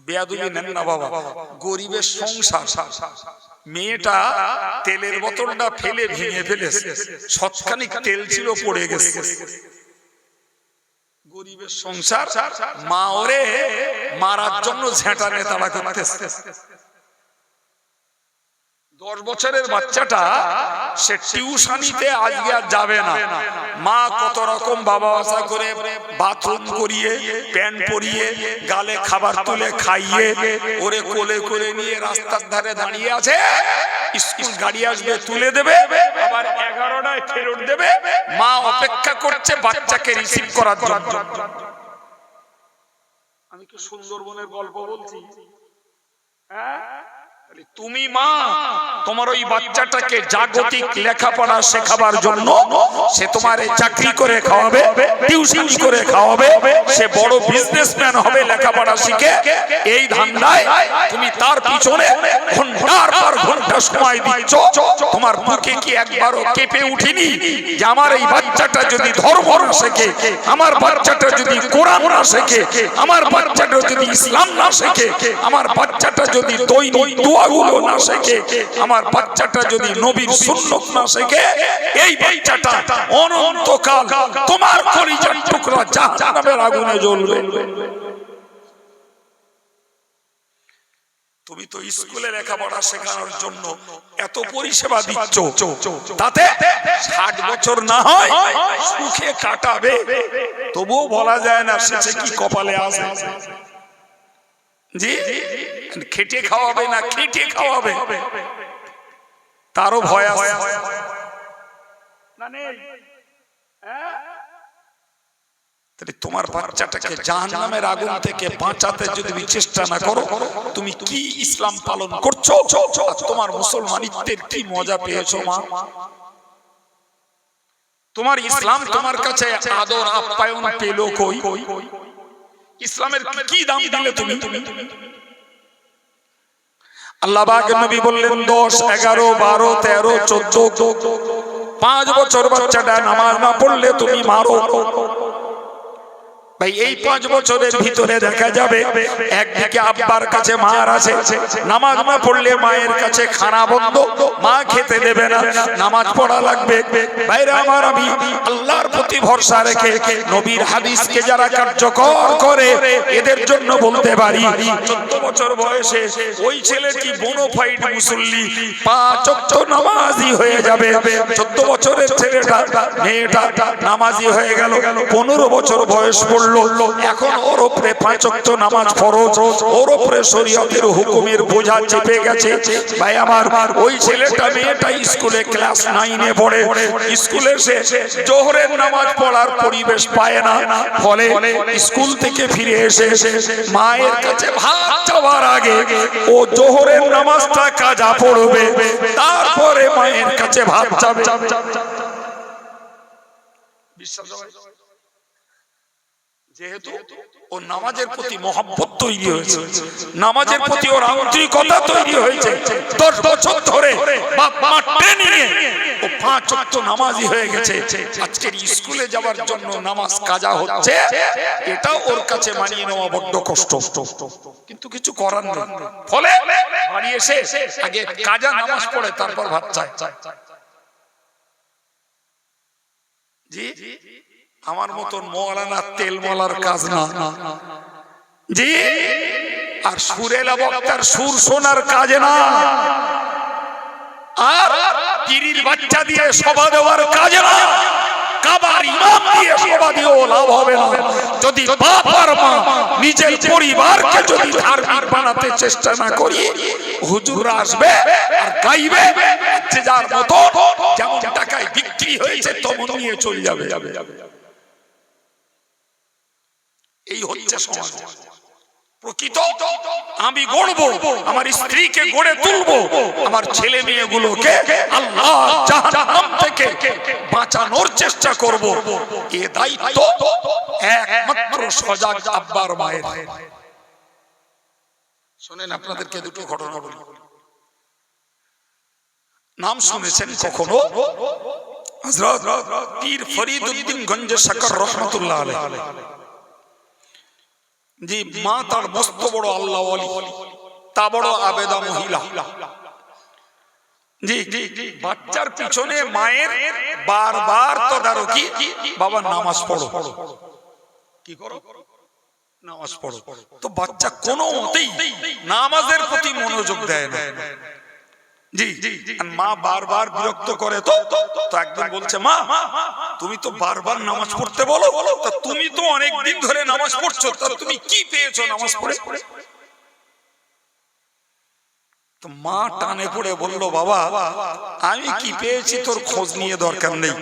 Speaker 1: বেয়াদবি নেন না বাবা, গরিবের সংসার, মেয়েটা তেলের বোতলটা ফেলে ভেঙে ফেলেছে, শতখানিক তেল ছিল পড়ে গেছে। গরিবের সংসার, মা ওরে মারার জন্য ঝেঁটা নেতাড়া করতেছে। 10 বছরের বাচ্চাটা সে টিউশনিতে আজকে আর যাবে না, মা কত রকম বাবা বাসা করে বাথরুম করিয়ে, প্যান্ট পরিয়ে, গালে খাবার তুলে খাইয়ে ওরে কোলে করে নিয়ে রাস্তার ধারে দাঁড়িয়ে আছে। স্কুল গাড়ি আসবে, তুলে দেবে, আবার 11টায় ফেরত দেবে। মা অপেক্ষা করছে বাচ্চাকে রিসিভ করার জন্য। আমি কি সুন্দরবনের গল্প বলছি? তুমি মা তোমার ওই বাচ্চাটাকে জাগতিক লেখাপড়া শেখাবার জন্য সে তোমার চাকরি করে খাওয়াবে, টিউশন করে খাওয়াবে, সে বড় বিজনেসম্যান হবে লেখাপড়া শিখে। এই ধান্দায় তুমি তার পিছনে ঘন্টার পর ঘন্টা সময় দিচ্ছ। তোমার বুকে কি একবারও কেঁপে উঠেনি যে আমার এই বাচ্চাটা যদি ধর্ম না শেখে, আমার বাচ্চাটা যদি কোরআন না শেখে, আমার বাচ্চাটা যদি ইসলাম না শেখে, আমার বাচ্চাটা যদি দৈনিক দোয়াগুলো না শেখে, আমার বাচ্চাটা যদি নবীর সুন্নাত না শেখে, এই বাচ্চাটা অনন্তকাল তোমার কলিজার টুকরা জাহান্নামের আগুনে জ্বলবে। তুমি তো স্কুলে লেখাপড়া শেখানোর জন্য এত পরিষেবা দিচ্ছ, তাতে 60 বছর না হয় সুখে কাটাবে, তবুও বলা যায় না সে কি কপালে আছে। জি, খেটে খাওয়াবে না খেটে খাওয়াবে, তারও ভয় আছে না? নেই? তোমার বাচ্চাটাকে জাহান্নামের আগুন থেকে বাঁচাতে যদি চেষ্টা না করো, তুমি কি ইসলাম পালন করছো? তোমার মুসলমানিত্বের কি মজা পেয়েছো মা? তোমার ইসলাম তোমার কাছে আদর আপ্যায়ন পেল কই? ইসলামের কি দাম দিলে তুমি? আল্লাহ পাক নবী বললেন 10, 11, 12, 13, 14, 5 বছর বাচ্চাটা নামাজ না পড়লে তুমি মারো। ভাই এই 5 বছরের ভিতরে দেখা যাবে একদিকে আব্বার কাছে মার আছে, নামাজ না পড়লে মায়ের কাছে খানা বন্ধ, মা খেতে দেবে না, নামাজ পড়া লাগবে। ভাইরা আমার, আমি আল্লাহর প্রতি ভরসা রেখে নবীর হাদিসকে যারা কার্যকর করে এদের জন্য বলতে পারি, 14 বছর বয়সে ওই ছেলেটি বোনোফাইড মুসল্লি, 5 ওয়াক্ত নামাজি হয়ে যাবে। 14 বছরের ছেলেটা মেয়েটা নামাজি হয়ে গেল, 15 বছর বয়স পড়ল, এখন ওর উপরে 5 ওয়াক্ত নামাজ ফরজ, ওর উপরে শরীয়তের হুকুমের বোঝা চেপে গেছে। ভাই আমার, ওই ছেলেটা মেয়েটা স্কুলে ক্লাস 9 এ পড়ে, স্কুলে সে জোহরের নামাজ পড়ার পরিবেশ পায় না, ফলে স্কুল থেকে ফিরে এসে মায়ের কাছে ভাত চাওয়ার আগে ও জোহরের নামাজটা কাজা পড়বে, তারপরে মায়ের কাছে ভাত চাবে। বিশ্বাস হয়? যেহেতু ও নামাজের প্রতি মহব্বত তৈরি হয়েছে, নামাজের প্রতি ওর আন্তরিকতা তৈরি হয়েছে, 10 বছর ধরে বাপ মা ট্রেনিংয়ে ও 5 ওয়াক্ত নামাজি হয়ে গেছে, আজকে স্কুলে যাওয়ার জন্য নামাজ কাজা হচ্ছে, এটা ওর কাছে মানিয়ে নেওয়া বড্ড কষ্ট, কিন্তু কিছু করার নেই। ফলে বাড়ি এসে আগে কাজা নামাজ পড়ে তারপর ভাত চায়। জি, আমার মতন মওলানা তেল মলার কাজ না জি, আর সুরেলা বক্তার সুর শোনার কাজে না, আর পীরির বাচ্চা দিয়ে সভা দেওয়ার কাজে না, কাবার ইমাম দিয়ে সভা দিয়েও লাভ হবে না। যদি বাপ আর মা নিজের পরিবারকে যদি ধার্মিক বানাতে চেষ্টা না করি, হুজুররা আসবে আর গাইবে, যে যার মতো যেমন টাকায় বিক্রি হয়েছে তেমন নিয়ে চলে যাবে। এই হচ্ছে সমাজ। প্রকৃত আমি গড়বো, আমার স্ত্রীকে গড়ে তুলবো, আমার ছেলে মেয়েগুলোকে আল্লাহ জাহান্নাম থেকে বাঁচানোর চেষ্টা করব। এ দায়িত্ব একমাত্র সজাগ আব্বার মায়ের। শুনেন, আপনাদেরকে দুটো ঘটনা বলি। নাম শুনেছেন কখনো হযরত পীর ফরিদউদ্দিন গঞ্জ শকর রহমাতুল্লাহ আলাইহি? জি, মা তার মস্ত বড় আল্লাহ ওয়ালি, তা বড় আবেদা মহিলা। জি, বাচ্চার পিছনে মায়ের বারবার তদারকি, বাবা নামাজ পড়ো, কি করো, নামাজ পড়ো। তো বাচ্চা কোনো মতেই নামাজের প্রতি মনোযোগ দেয় না। জি, মা বারবার বিরক্ত করে। তো একদিন বলছে, মা তুমি তো বারবার নামাজ পড়তে বলো, তা তুমি তো অনেক দিন ধরে নামাজ পড়ছো, তা তুমি কি পেয়েছো নামাজ পড়ে? তো মা টানে পড়ে বলল, বাবা আমি কি পেয়েছি তোর খোঁজ নিয়ে দরকার নেই,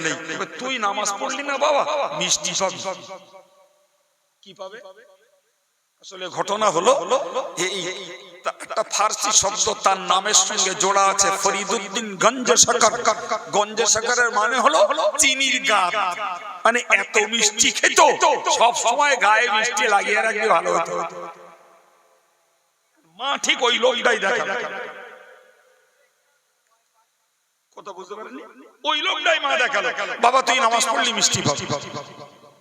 Speaker 1: তুই নামাজ পড়লি না বাবা, মিষ্টি পাবি। কি পাবে? আসলে ঘটনা হলো একটা ফার্সি শব্দ তার নামের সঙ্গে জোড়া আছে, ফরিদউদ্দিন গঞ্জ শকর। গঞ্জ শকরের মানে হলো চিনির গাছ, মানে এত মিষ্টি খেত, সব সময় গায়ে মিষ্টি লাগিয়ে রাখলে ভালো হতো। মা ঠিক ওই লোকটাই দেখা, কথা বুঝতে পারেননি? ওই লোকটাই মা দেখালো, বাবা তুই নামাজ পড়লি মিষ্টি পাবি।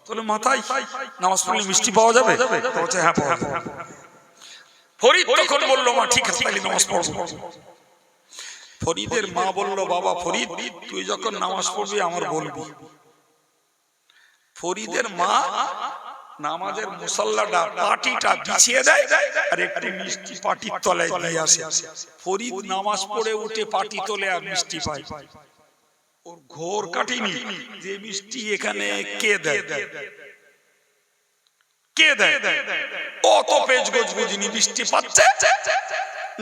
Speaker 1: তাহলে মাথায় নামাজ পড়লে মিষ্টি পাওয়া যাবে? বলছে হ্যাঁ পাওয়া যাবে। ফরিদ তখন বললো, মা ঠিক আছে তাহলে নামাজ পড়বো। ফরিদের মা বলল, বাবা ফরিদ তুই যখন নামাজ পড়বি আমার বলবি। ফরিদের মা নামাজের মুসাল্লাটা পাটিটা বিছিয়ে দেয় আর একটু মিষ্টি পাটির তলায় দিয়ে আসে। ফরিদ নামাজ পড়ে উঠে পাটি তোলে আর মিষ্টি পায়। ওর ঘোর কাটিনি যে মিষ্টি এখানে কে দেয়, কে দেয়? অত পেজ গোজ বুঝিনি, মিষ্টি পাচ্ছে,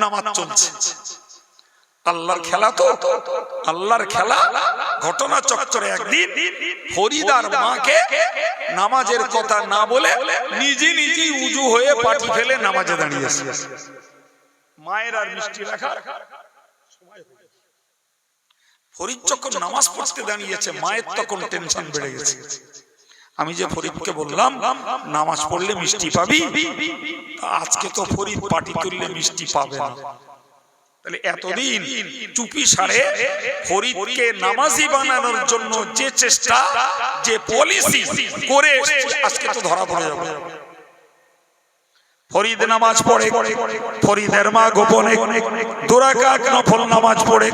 Speaker 1: নামাজ চলছে। আল্লাহর খেলা, তো আল্লাহর খেলা। ঘটনা চক্করে একদিন ফরিদ আর মাকে নামাজের কথা না বলে নিজে নিজেই উজু হয়ে পাটি ফেলে নামাজে দাঁড়িয়েছে। মায়ের আর মিষ্টি রাখার সময় হলো। ফরিদ যখন নামাজ পড়তে দাঁড়িয়েছে, মায়ের তখন টেনশন বেড়ে গেছে। আমি যে ফরিদকে বললাম নামাজ পড়লে মিষ্টি পাবি, আজকে তো ফরিদ পাটি তুললে মিষ্টি পাবে না। তাহলে এতদিন চুপি সারে ফরিদকে নামাজি বানানোর জন্য যে চেষ্টা, যে পলিসি করে আজকে তো ধরা পড়ে যাবে। ফরিদ নামাজ পড়ে, ফরিদের মা গোপনে 2 রাকাত নফল নামাজ পড়ে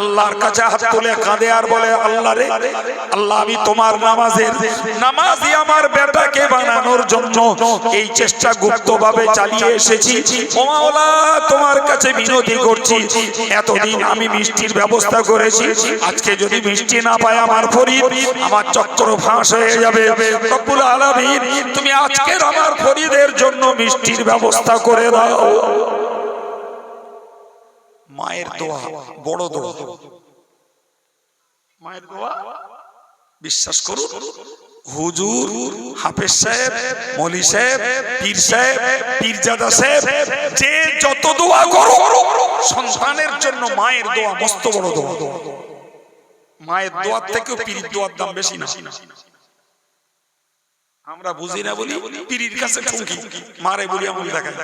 Speaker 1: আল্লাহর কাছে হাত তুলে কাঁদে আর বলে, আল্লাহ রে আল্লাহ, আমি তোমার নামাজি আমার বেটাকে বানানোর জন্য এই চেষ্টা গুপ্তভাবে চালিয়ে এসেছি। ও মাওলা, তোমার কাছে বিনতি করছি, এতদিন আমি মিষ্টির ব্যবস্থা করেছি, আজকে যদি মিষ্টি না পায় আমার ফরিদ, আমার চক্র ফাঁস হয়ে যাবে। রব্বুল আলামিন, তুমি আজকের আমার ফরিদের জন্য মিষ্টি ব্যবস্থা করে দাও। মায়ের দোয়া বড় দোয়া, মায়ের দোয়া বিশ্বাস করুন। হুজুর, হাফেজ সাহেব, মৌলী সাহেব, পীর সাহেব, পীরজাদা সাহেব, যে যত দোয়া করো সন্তানের জন্য, মায়ের দোয়া মস্ত বড় দোয়া। মায়ের দোয়ার থেকেও পীরের দোয়ার দাম বেশি না। আমরা বুঝি না বলি পীরের কাছে ঠুকি মারে বলি আমল দেখায়।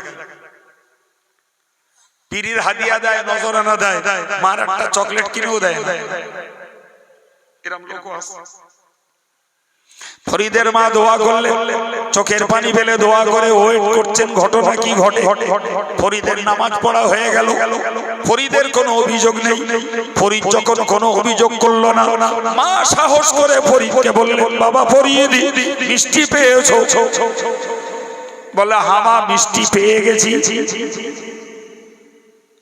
Speaker 1: পীরের হাদিয়া দেয়, নজরানা দেয়, মার একটা চকলেট কিনেও দেয় না। এরকম লোক আছে। ফরিদের মা দোয়া করলেন, চোখের পানি ফেলে দোয়া করে ওয়েট করছেন ঘটনা কি ঘটে। ফরিদের নামাজ পড়া হয়ে গেল, ফরিদের কোনো অভিযোগ নেই। ফরিদ যখন কোনো অভিযোগ করলো না, মা সাহস করে ফরিদকে বললেন, বাবা ফরিদ মিষ্টি পেয়েছো? বলে হ্যাঁ মা মিষ্টি পেয়ে গেছি।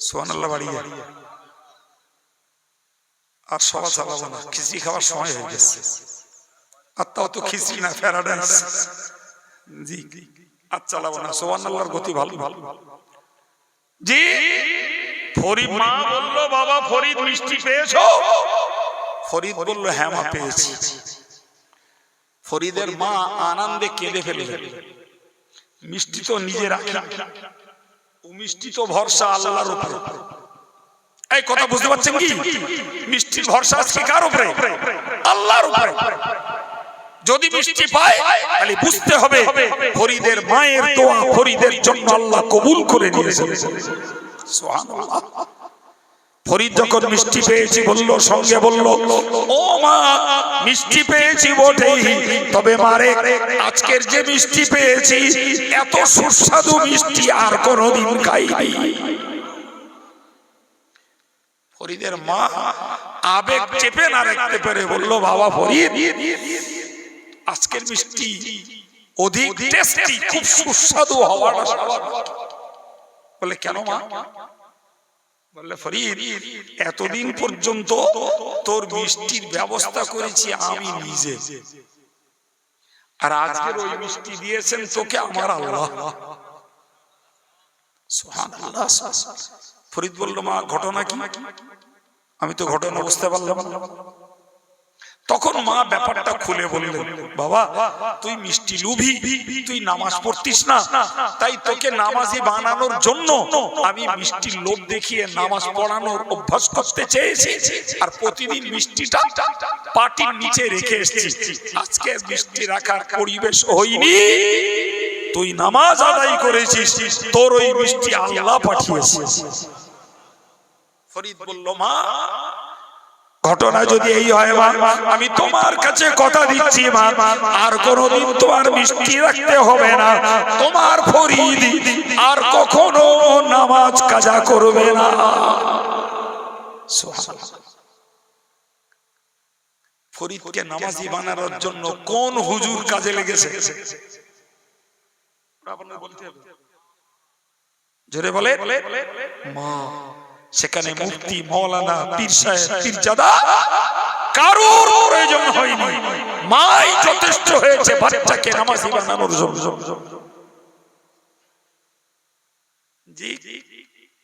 Speaker 1: সুবহানাল্লাহ বাড়িয়ে আর সভা চালাবো না, খিচড়ি খাওয়ার সময় হয়ে গেছে। আর তাও তো খিচড়ি না, প্যারাডাইস। জি আর চালাবো না, সুবহানাল্লাহর গতি ভালো ভালো। জি ফরিদ মা বললো, বাবা ফরিদ মিষ্টি পেয়েছো? ফরিদ বলল হ্যাঁ মা পেয়েছি। ফরিদের মা আনন্দে কেঁদে ফেললেন। মিষ্টি তো নিজে রাখি, ও মিষ্টি তো ভরসা আল্লাহর উপরে। এই কথা বুঝতে পারছেন কি? মিষ্টির ভরসা আজকে কার উপরে? আল্লাহর উপরে। যদি মিষ্টি পায় তাহলে বুঝতে হবে ফরিদের মায়ের দোয়া ফরিদের জন্য আল্লাহ কবুল করে নিয়েছেন। সুবহানাল্লাহ। ফরিদ যখন মিষ্টি পেয়েছি বলল, সঙ্গে বলল, ও মা মিষ্টি পেয়েছি বটেই, তবে মারে আজকের যে মিষ্টি পেয়েছি এত সুস্বাদু মিষ্টি আর কোনোদিন খাইনি। ফরিদের মা আবেগ চেপে না রাখতে পেরে বলল, বাবা ফরিদ আজকের মিষ্টি অধিক টেস্টি, খুব সুস্বাদু হওয়াটা স্বাভাবিক। বলে কেন মা? বললে ফরিদ এতদিন পর্যন্ত তোর মিষ্টির ব্যবস্থা করেছি আমি নিজে, আর আজকের ওই মিষ্টি দিয়েছেন তোকে আমার আল্লাহ। সুবহানাল্লাহ। ফরিদ বলল, মা ঘটনা কি? আমি তো ঘটনা বুঝতে পারলাম না। তখন মা ব্যাপারটা খুলে বললেন, বাবা তুই মিষ্টি লুভি, তুই নামাজ পড়তিস না, তাই তোকে নামাজি বানানোর জন্য আমি মিষ্টির লোভ দেখিয়ে নামাজ পড়ানোর অভ্যাস করতে চেয়েছি, আর প্রতিদিন মিষ্টিটা পাটির নিচে রেখে এসেছি। আজকে মিষ্টি রাখার পরিবেশ হয়নি, তুই নামাজ আদায় করেছিস, তোর ওই মিষ্টি আল্লাহ পাঠিয়েছিস। ফরিদ বলল, মা ঘটনা যদি এই হয় মা, আমি তোমার কাছে কথা দিচ্ছি মা, আর কোনোদিন তোমার মিষ্টি রাখতে হবে না। তোমার ফরিদ আর কখনো নামাজ কাজা করবে না। ফরিদকে নামাজি বানানোর জন্য কোন হুজুর কাজে লেগেছে? জোরে বলে মা। সেখানে মুফতি, মাওলানা, পীর সাহেব, পীরজাদা কারোর প্রয়োজন হয়নি, মাই যথেষ্ট হয়েছে বাচ্চাকে নামাজি বানানোর জন্য। জি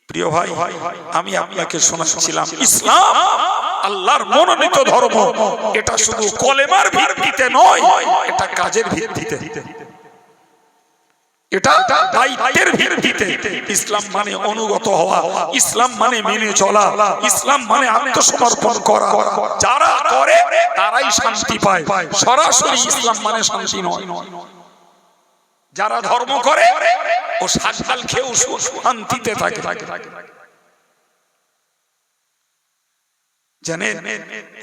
Speaker 1: প্রিয় ভাই, আমি আপনাকে শোনাচ্ছিলাম ইসলাম আল্লাহর মনোনীত ধর্ম। এটা শুধু কলেমার ভিত্তিতে নয়, এটা কাজের ভিত্তিতে, এটা দায়িত্বের ভিত্তিতে। ইসলাম মানে অনুগত হওয়া, ইসলাম মানে মেনে চলা, ইসলাম মানে আত্মসমর্পণ করা। যারা করে তারাই শান্তি পায়, সরাসরি ইসলাম মানে শান্তি নয়। যারা ধর্ম করে ও শাকডাল খেয়েও শান্তিতে থাকে। জানেন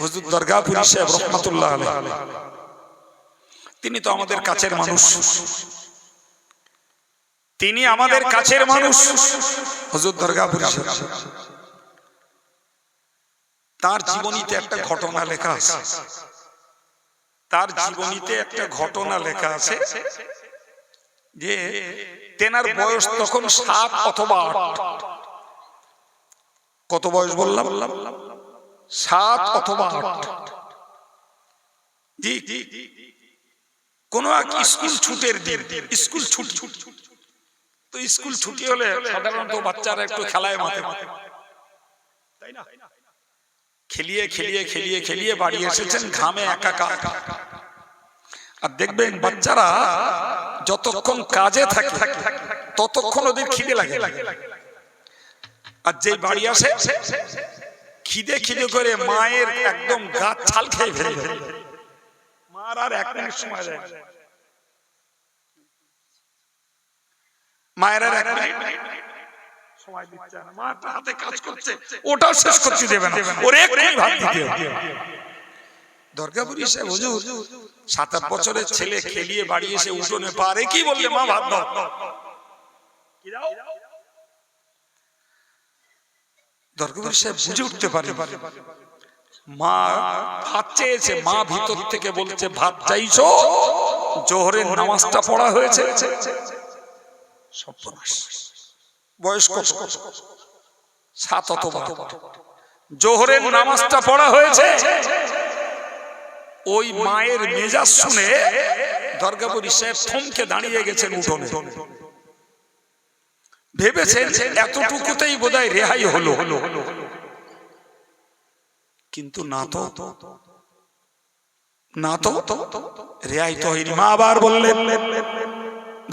Speaker 1: হুজুর দরগাপুরি সাহেব রহমাতুল্লাহ আলাইহি, তিনি তো আমাদের কাছের মানুষ, তিনি আমাদের কাছের মানুষ। হুজুর দরগাপুরি সাহেব, তার জীবনীতে একটা ঘটনা লেখা আছে, তার জীবনীতে একটা ঘটনা লেখা আছে যে তেনার বয়স তখন 7 অথবা 8। কত বয়স বললাম? 7 অথবা 8। জি কোন এক স্কুল ছুটের দিন, স্কুল ছুটি। তো স্কুল ছুটি হলে সাধারণত বাচ্চারা একটু খেলায় মাতে, তাই না? খেলিয়ে খেলিয়ে খেলিয়ে খেলিয়ে বাড়ি এসেছেন ঘামে একাকার। আর দেখবেন বাচ্চারা যতক্ষণ কাজে থাকে ততক্ষণ ওদের খিদে লাগে, আর যে বাড়ি আসে খিদে খিদে করে মায়ের একদম গাছ ছাল খেয়ে ফেলে। মার আর 1 মিনিট সময় দেয়, মায়ের আর 1 মিনিট সময় দিচ্ছে না। মাটা হাতে কাজ করছে, ওটাও শেষ করতে দেবে না, ওর এক্ষুনি ভাত দিতে হবে। দরগাপুরি সাহেব হুজুর 7-8 বছরের ছেলে খেলিয়ে বাড়ি এসে উঠোনে পারে কি বললে মা ভাত দাও, কি দাও? দরগাপুরি সাহেব বুঝে উঠতে পারে মা ভাত চেয়েছে, মা ভিতর থেকে বলছে ভাত চাইছো, জোহরের নামাজটা পড়া হয়েছে। বয়স কত? 7 অথবা 8। জোহরের নামাজটা পড়া হয়েছে। ওই মায়ের মেজাজ শুনে দরগাপুরি সাহেব থমকে দাঁড়িয়ে গেছেন উঠোনে। ভেবেছেন এতটুকুতেই বোধহয় রেহাই হলো, কিন্তু না তো, না তো, রেহাই তো হয়নি। মা আবার বললেন,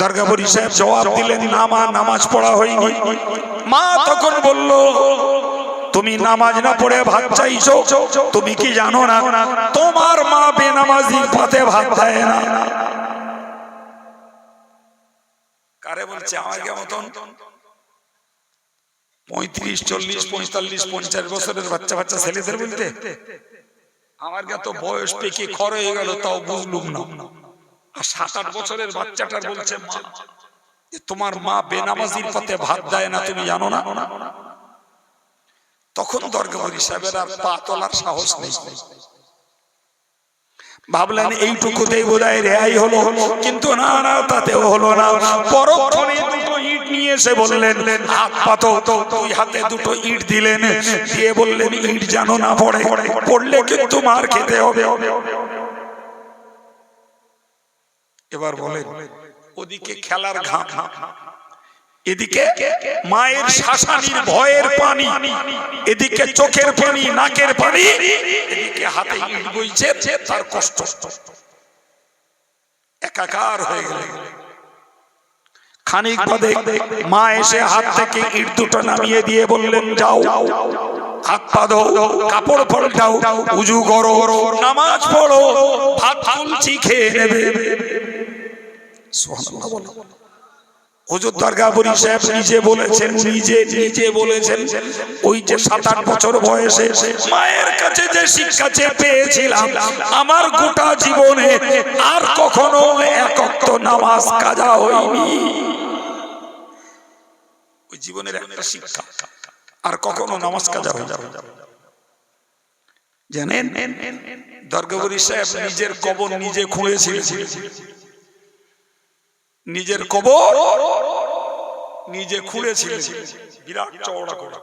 Speaker 1: দরগাপুরি সাহেব জবাব দিলেন, না মা, নামাজ পড়া হয়নি। মা তখন বলল, তুমি নামাজ না পড়ে ভাত চাইছো, তুমি কি জানো না তোমার মা বেনামাজির পাতে ভাত দেয় না? কারে বলছে? আমাকে মতন 35, 40, 45, 50 বছরের বাচ্চা বাচ্চা ছেলেদের বলতে? আমার কে তো বয়স পেকে খর হয়ে গেল, তাও বুঝলুম না। আর 7-8 বছরের বাচ্চাটার বলছে মা, তোমার মা বেনামাজির পাতে ভাত দেয় না, তুমি জানো না? তখন দরগাপুরি সাহেবের আর পা তোলার সাহস নেই। ভাবলেন এইটুকুতেই বোধহয় রেহাই হলো, কিন্তু না না, তাতেও হলো না। পরক্ষণে 2টো ইট নিয়ে এসে বললেন, হাত পাতো। 2 হাতে 2টো ইট দিলেন, দিয়ে বললেন, ইট জানো না পড়ে, পড়লে কিন্তু মার খেতে হবে। এবার বলেন, ওদিকে খেলার ঘাম, এদিকে মায়ের শাসানির ভয়ের পানি, এদিকে চোখের পানি, নাকের পানি, এদিকে হাতে ইট বইছে, তার কষ্ট একাকার হয়ে গেল। খানিক বাদে মা এসে হাত থেকে ইট 2টো নামিয়ে দিয়ে বললেন, যাও হাত পা ধো, কাপড় পাল্টাও, উজু করো, নামাজ পড়ো, ভাত তুলছি খেয়ে নেবে। সুবহানাল্লাহ। হুজুর দরগাপুরি সাহেব নিজে বলেছেন, নিজে বলেছেন, ওই যে 7-8 বছর বয়সে মায়ের কাছে যে শিক্ষা পেয়েছিলাম, আমার গোটা জীবনে আর কখনো এক ওয়াক্ত নামাজ কাজা হয়নি। ওই জীবনের একটা শিক্ষা, আর কখনো নামাজ কাজা হয়ে যাবে জানেন? দরগাপুরি সাহেব নিজের কবর নিজে খুঁড়েছিলেন, নিজের কবর নিজে খুঁড়েছিলেন, বিরাট চওড়া করে।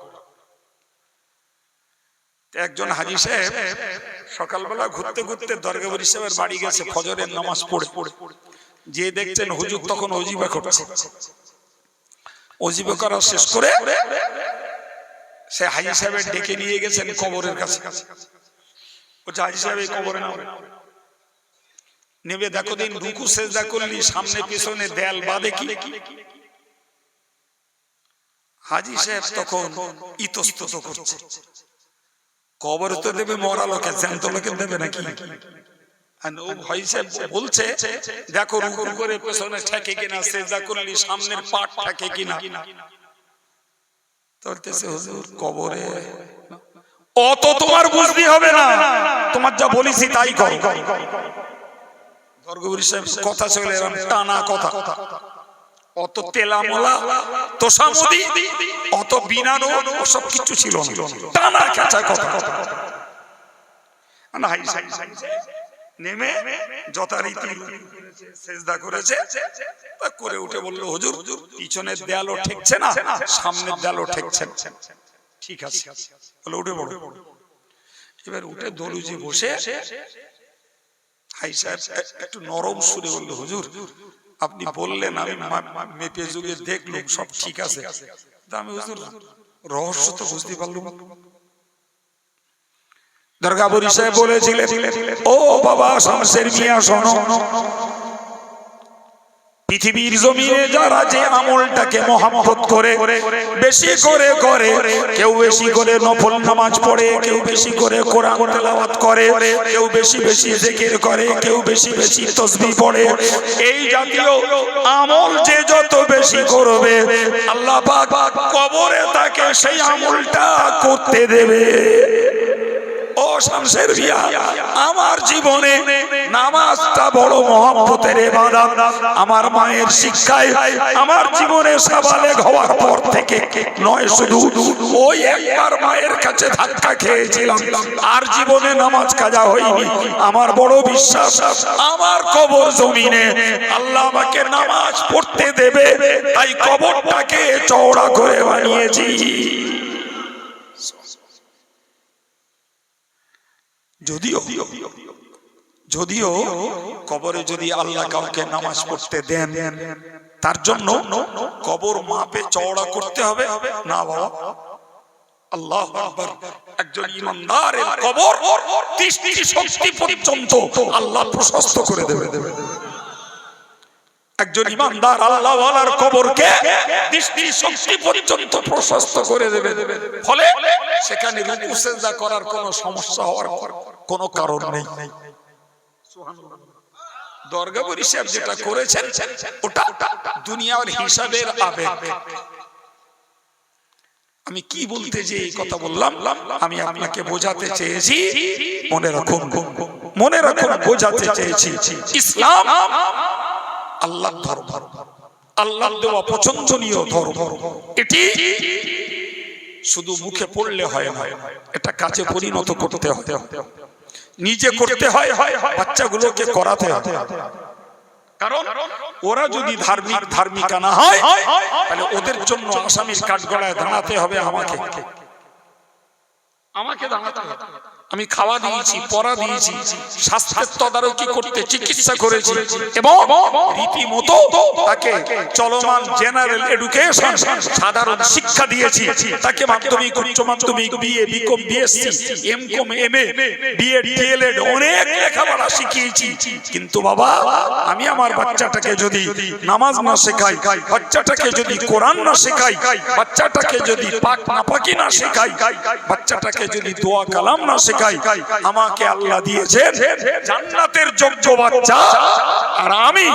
Speaker 1: একজন হাজী সাহেব সকালবেলা ঘুরতে ঘুরতে দরগাপুরি সাহেবের বাড়ি গেছে, ফজরের নামাজ পড়ে যে দেখছেন হুজুর তখন ওজিবা করছে। ওজিবা করা শেষ করে সে হাজী সাহেবের ডেকে নিয়ে গেছেন কবরের কাছে। বলছে, হাজী সাহেব এই কবরে নাও, নেবে দেখো দিন রুকু সেজদা করলি সামনে পিছনে দেয়াল বাদে কি? হাজী সাহেব তখন ইতস্তত করছে, কবর তো দেবে মরা লোকে, জ্যান্ত লোকে দেবে নাকি? হাজী সাহেব বলছে, দেখো রুকু করে পেছনে ঠেকে কিনা, সেজদা করলি সামনের পাট ঠেকে কিনা। বলতেছে, হুজুর কবরে অত তোমার বুঝতে হবে না, তোমার যা বলিছি তাই করো। দরগাপুরি সাহেব কথা চলে এরকম টানা কথা, অত তেলামোলা তোষামুদি, অত বিনানো সব কিছু ছিল না, টানা খেঁচা কথা। নেমে যথারীতি সেজদা করেছে, করে উঠে বলল, হুজুর পিছনের দেয়ালও ঠেকছে না, সামনের দেয়ালও ঠেকছে না, ঠিক আছে, বলে উঠে পড়ো। এবার উঠে দরুজে বসে হাই সাহেব একটু নরম সুরে বলল, হুজুর আপনি বললেন, আমি মেপে যুগে দেখলাম সব ঠিক আছে, আমি হুজুর রহস্য তো বুঝতে পারলাম। দরগাপুরি সাহেব বলেছিলেন, ও বাবা শামসের মিয়া শোনো, পৃথিবীর জমিনে যারা যে আমলটাকে মহব্বত করে বেশি করে করে, কেউ বেশি করে নফল নামাজ পড়ে, কেউ বেশি করে কোরআন তেলাওয়াত করে, কেউ বেশি বেশি জিকির করে, কেউ বেশি বেশি তাসবিহ পড়ে, এই জাতীয় আমল যে যত বেশি করবে আল্লাহ পাক কবরে তাকে সেই আমলটা করতে দেবে। ও শামসের মিয়া, আমার জীবনে নামাজটা বড় মহব্বতের ইবাদত। আমার মায়ের শিক্ষায় আমার জীবনে সাবালেগ হওয়ার পর থেকে নয়, শুধু ওই একবার মায়ের কাছে ধাক্কা খেয়েছিলাম, আর জীবনে নামাজ কাজা হয়নি। আমার বড় বিশ্বাস আমার কবর জমিনে আল্লাহ আমাকে নামাজ পড়তে দেবে, তাই কবরটাকে চওড়া করে বানিয়েছি। যদিও কবরে যদি আল্লাহ কাউকে নামাজ পড়তে দেন, তার জন্য কবর মাপে চওড়া করতে হবে না বাবা। আল্লাহু আকবার। একজন ইমানদারের কবর দৃষ্টি শক্তি পর্যন্ত আল্লাহ প্রশস্ত করে দেবে। একজন ইমানদার আল্লাহ ওয়ালার কবরকে দৃষ্টি শক্তি পর্যন্ত প্রশস্ত করে দেবে, ফলে সেখানে রুকু সিজদা করার কোনো সমস্যা হওয়ার কোনো কারণ নেই। সুবহানাল্লাহ। দরগাবুরি সাহেব যেটা করেছেন ওটা দুনিয়ার হিসাবের আবেগ। আমি কি বলতে যে এই কথা বললাম, আমি আপনাকে বোঝাতে চেয়েছি, মনে রাখুন, বোঝাতে চেয়েছি ইসলাম আল্লাহর ধর্ম, আল্লাহর দেওয়া পছন্দনীয় ধর্ম। এটি শুধু মুখে পড়লে হয় না, এটা কাজে পরিণত করতে হয়, নিজে করতে হয়, বাচ্চাগুলোকে করাতে হয়। কারণ ওরা যদি ধার্মিকা না হয়, তাহলে ওদের জন্য আসামির কাঠগড়ায় দাঁড়াতে হবে আমাকে দাঁড়াতে হবে। আমি খাওয়া দিয়েছি, পড়া দিয়েছি, স্বাস্থ্যের তদারকি করতে চিকিৎসা করেছি, এবং রীতিমতো তাকে চলমান জেনারেল এডুকেশন সাধারণ শিক্ষা দিয়েছি। তাকে মাধ্যমিক, উচ্চ মাধ্যমিক, BA, BCom, BSc, MCom, MA, BEd, DElEd অনেক লেখাপড়া শিখিয়েছি। কিন্তু বাবা, আমি আমার বাচ্চাটাকে যদি নামাজ না শেখাই, বাচ্চাটাকে যদি কোরআন না শেখাই, বাচ্চাটাকে যদি পাক নাপাকি না শেখাই, বাচ্চাটাকে যদি দোয়া কালাম না শেখাই, আমাকে আল্লাহ দিয়েছেন জান্নাতের যোগ্য বাচ্চা, আর আমি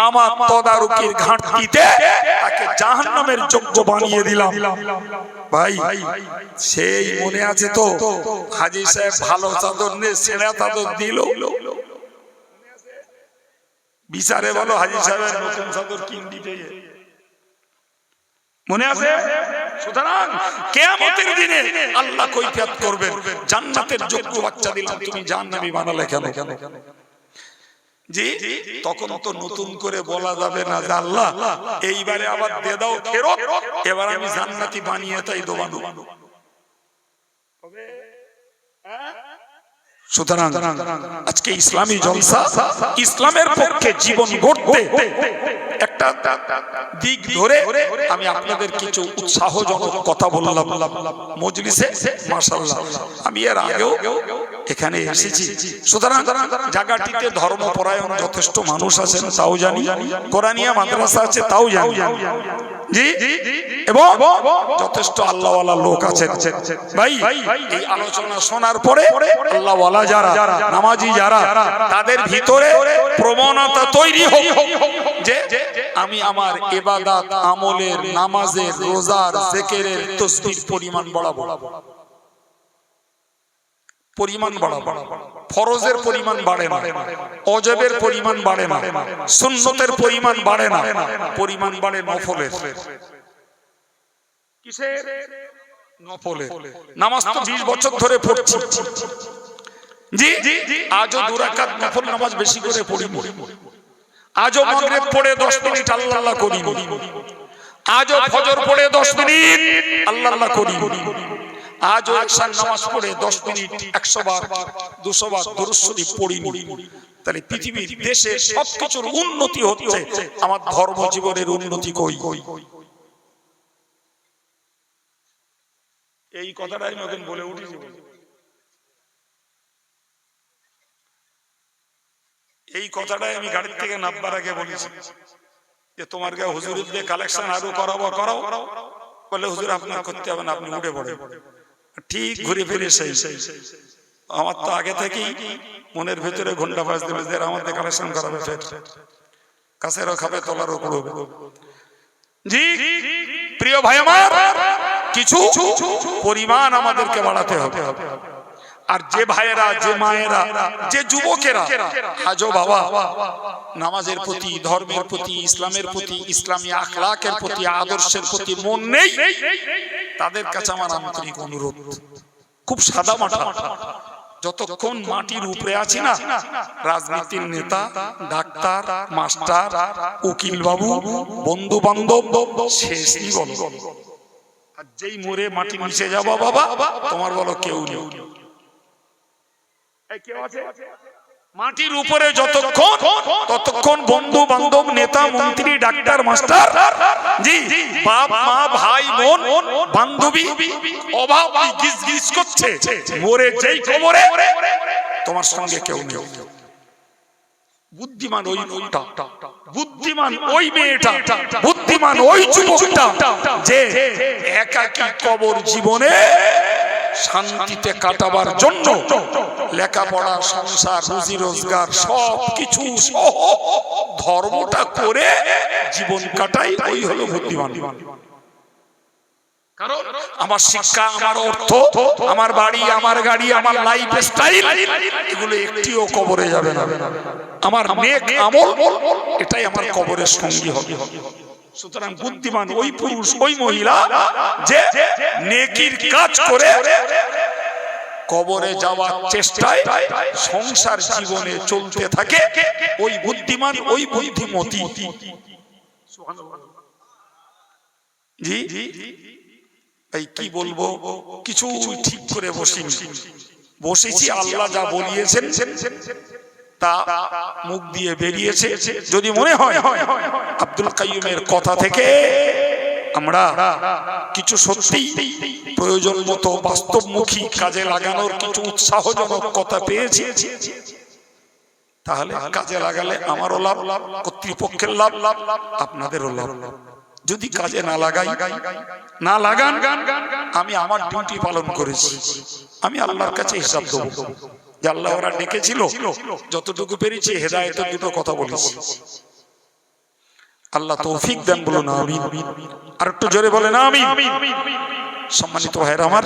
Speaker 1: আমার তদারকির ঘাটতিতে তাকে জাহান্নামের যোগ্য বানিয়ে দিলাম। ভাই, সেই মনে আছে তো হাজী সাহেব ভালো চাদর নিয়ে ছেঁড়া চাদর দিল, বিচারে বলো হাজী সাহেবের নতুন চাদর কিনে দিতে, মনে আছে? সুতরাং কিয়ামতের দিনে আল্লাহ কৈফিয়ত করবেন, জান্নাতের যোগ্য বাচ্চা দিলাম, তুমি জাহান্নামী বানালে কেন? জি, তখন তো নতুন করে বলা যাবে না যে আল্লাহ এইবারে আবার দিয়ে দাও ফেরত, এবার আমি জান্নাতি বানিয়ে তাই দোবানো। সুতরাং আজকে ইসলামী জলসা, ইসলামের পক্ষে জীবন গড়তে একটা দিক ধরে আমি আপনাদের কিছু উৎসাহজনক কথা বললাম মজলিসে। মাশাআল্লাহ, আমি এর আগেও এখানে এসেছি। সুতরাং জায়গাটিতে ধর্মপরায়ণ যথেষ্ট মানুষ আছেন তাও জানি, কোরআনিয়া মাদ্রাসা আছে তাও জানি, জি, এবং যথেষ্ট আল্লাহওয়ালা লোক আছেন। ভাই, এই আলোচনা শোনার পরে আল্লাহওয়ালা যারা, নামাজি যারা, তাদের ভিতরে প্রবণতা তৈরি হোক যে আমি আমার ইবাদত, আমলের, নামাজের, রোজার, জিকিরের, তাসবিহ পরিমাণ বাড়াবো, ফরজের পরিমাণ বাড়ে না, ওয়াজিবের পরিমাণ বাড়ে না, সুন্নতের পরিমাণ বাড়ে না, পরিমাণ বাড়ে নফলের। কিসের? নফলের। নামাজ তো 20 বছর ধরে পড়ছি, জি, আজও 2 রাকাত নফল নামাজ বেশি করে পড়ি, আজও মাগরিব পড়ে 10 মিনিট আল্লাহ আল্লাহ করি, আজও ফজর পড়ে 10 মিনিট আল্লাহ আল্লাহ করি, আজও ঈশার নামাজ পড়ে 10 মিনিট 100 বার 200 বার দরুদ শরীফ পড়িনি। তাহলে পৃথিবীর দেশে সবকিছুর উন্নতি হচ্ছে, আমার ধর্ম জীবনের উন্নতি কই? এই কথাটাই আমি এখন বলে উঠেছি। এই কথাটাই আমি গাড়ির থেকে নামবার আগে বলেছি যে তোমার গায়ে হুজুরের দিয়ে কালেকশন আরো করাবো, বলে হুজুর আপনার করতে হবে না, আপনি উঠে পড়ে। ঠিক ঘুরে ফিরে সেই আমার তো আগে থেকেই মনের ভেতরে ঘন্টা বাজতে বাজতে আমাদের কালেকশন করাবে, ফের কাছেরও খাবে, তলারও পড়বে। জি প্রিয় ভাই আমার, কিছু পরিমাণ আমাদেরকে বাড়াতে হবে। আর যে ভাইয়েরা, যে মায়েরা, যে যুবকেরা আজও বাবা নামাজের প্রতি, ধর্মের প্রতি, ইসলামের প্রতি, ইসলামী আখলাকের প্রতি, আদর্শের প্রতি মন নেই, তাদের কাছে আমার আন্তরিক অনুরোধ, খুব সাদা মাটা, যতক্ষণ মাটির উপরে আছি না, রাজনীতির নেতা, ডাক্তার, মাস্টার, উকিল বাবু, বন্ধু বান্ধব শেষই বলো, আর যেই মরে মাটি নিচে যাবো বাবা তোমার বলো কেউ নেই। মাটির উপরে যতক্ষণ, ততক্ষণ বন্ধু বান্ধব, নেতা, মন্ত্রী, ডাক্তার, মাস্টার, জি বাপ মা, ভাই বোন, বান্ধবী, অভাব গিজ গিজ করছে, মরে যেই কবরে তোমার সঙ্গে কেউ নেই। বুদ্ধিমান ওই লোকটা, বুদ্ধিমান ওই মেয়েটা, বুদ্ধিমান ওই যুবকটা যে একাকী কবর জীবনে শান্তিতে কাটাবার জন্য লেখাপড়া, সংসার, রুজি রোজগার সব কিছু সহ ধর্মটা করে জীবন কাটাই, ওই হলো বুদ্ধিমান। কারণ আমার শিক্ষা, আমার অর্থ, আমার বাড়ি, আমার গাড়ি, আমার লাইফ স্টাইল, এগুলো একটিও কবরে যাবে না। আমার নেক আমল, এটাই আমার কবরের সঙ্গী হবে। সুতরাং বুদ্ধিমান ওই পুরুষ, ওই মহিলা যে নেকির কাজ করে কবরে যাওয়ার চেষ্টায় সংসার জীবনে চলতে থাকে, ওই বুদ্ধিমান, ওই বুদ্ধিমতী। জি এই কি বলবো, কিছু ঠিক করে বসেছি, আল্লাহ যা বলিয়েছেন তা মুখ দিয়ে বেরিয়েছে। যদি মনে হয় আব্দুল কাইয়ুমের কথা থেকে আমরা কিছু সত্যি প্রয়োজন মতো বাস্তবমুখী কাজে লাগানোর কিছু উৎসাহজনক কথা পেয়েছি, তাহলে কাজে লাগালে আমারও লাভ, কর্তৃপক্ষের লাভ, আপনাদেরও লাভ। যদি কাজে না লাগান, আমি আমার ডিউটি পালন করেছি, আমি আল্লাহর কাছে হিসাব দেবো যে আল্লাহ ওরা ডেকেছিল, যতটুকু পেরেছি হেদায়েতের দুটো কথা বলেছি। আল্লাহ তৌফিক দেন, বলুন আমিন। আর একটু জোরে বলেন আমিন। সম্মানিত ভাইরা আমার,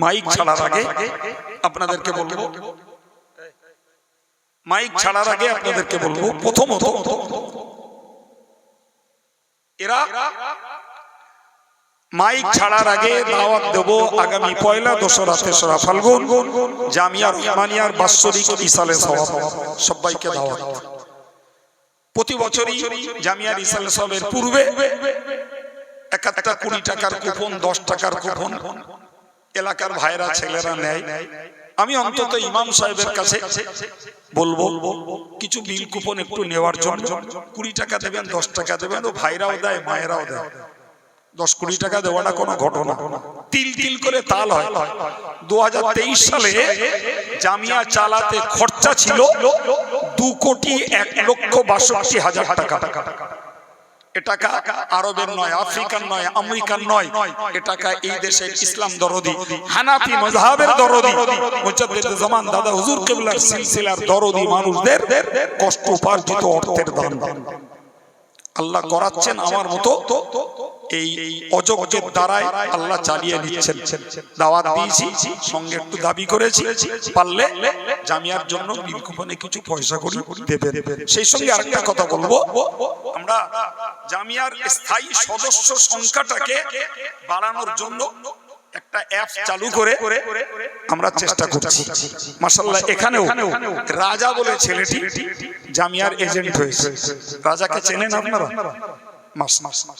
Speaker 1: মাইক ছাড়ার আগে আপনাদেরকে বলবো, প্রথমত এরা মাইক ছাড়ার আগে দাওয়াত দেব আগামী পয়লা, দোসরা, তেসরা ফাল্গুন জামিয়া রহমানিয়ার বাৎসরিক ইসালে সওয়াব, সবাইকে দাওয়াত। প্রতি বছরই জামিয়া ইসালে সওয়াবের পূর্বে একটা 20 টাকার কুপন, 10 টাকার কুপন এলাকার ভাইরা, ছেলেরা নেয়। আমি অন্তত ইমাম সাহেবের কাছে বলবো কিছু বিল কুপন একটু নেওয়ার জন্য। 20 টাকা দেবেন, 10 টাকা দেবেন, ও ভাইরাও দেয়, মায়েরাও দেয়। 10-20 টাকা দেওয়াটা কোনো ঘটনা, তিল তিল করে তাল হয়। 2023 সালে জামিয়া চালাতে খরচা ছিল 2,01,62,000 টাকা। এ টাকা আরবের নয়, আফ্রিকার নয়, আমেরিকার নয়, এ টাকা এই দেশের ইসলাম দরদি, হানাফি মাযহাবের দরদি, মুজাদ্দিদ জামান দাদা হুজুর কিবলার সিলসিলার দরদি মানুষদের কষ্ট উপার্জিত অর্থের দান আল্লাহ করাচ্ছেন। আমার মতো এই অযোগ্যের দ্বারাই আল্লাহ চালিয়ে নিচ্ছেন। দাওয়াত দিয়েছি, সঙ্গে একটু দাবি করেছি, পারলে জামিয়ার জন্য বিল কুপনে কিছু পয়সা করে দেবেন। সেই সঙ্গে আরেকটা কথা বলবো, আমরা জামিয়ার স্থায়ী সদস্য সংখ্যাটাকে বাড়ানোর জন্য একটা অ্যাপ চালু করে আমরা চেষ্টা করছি। মাশাআল্লাহ, এখানেও রাজা বলে ছেলেটি জামিয়ার এজেন্ট হয়েছে। রাজাকে চেনেন আপনারা?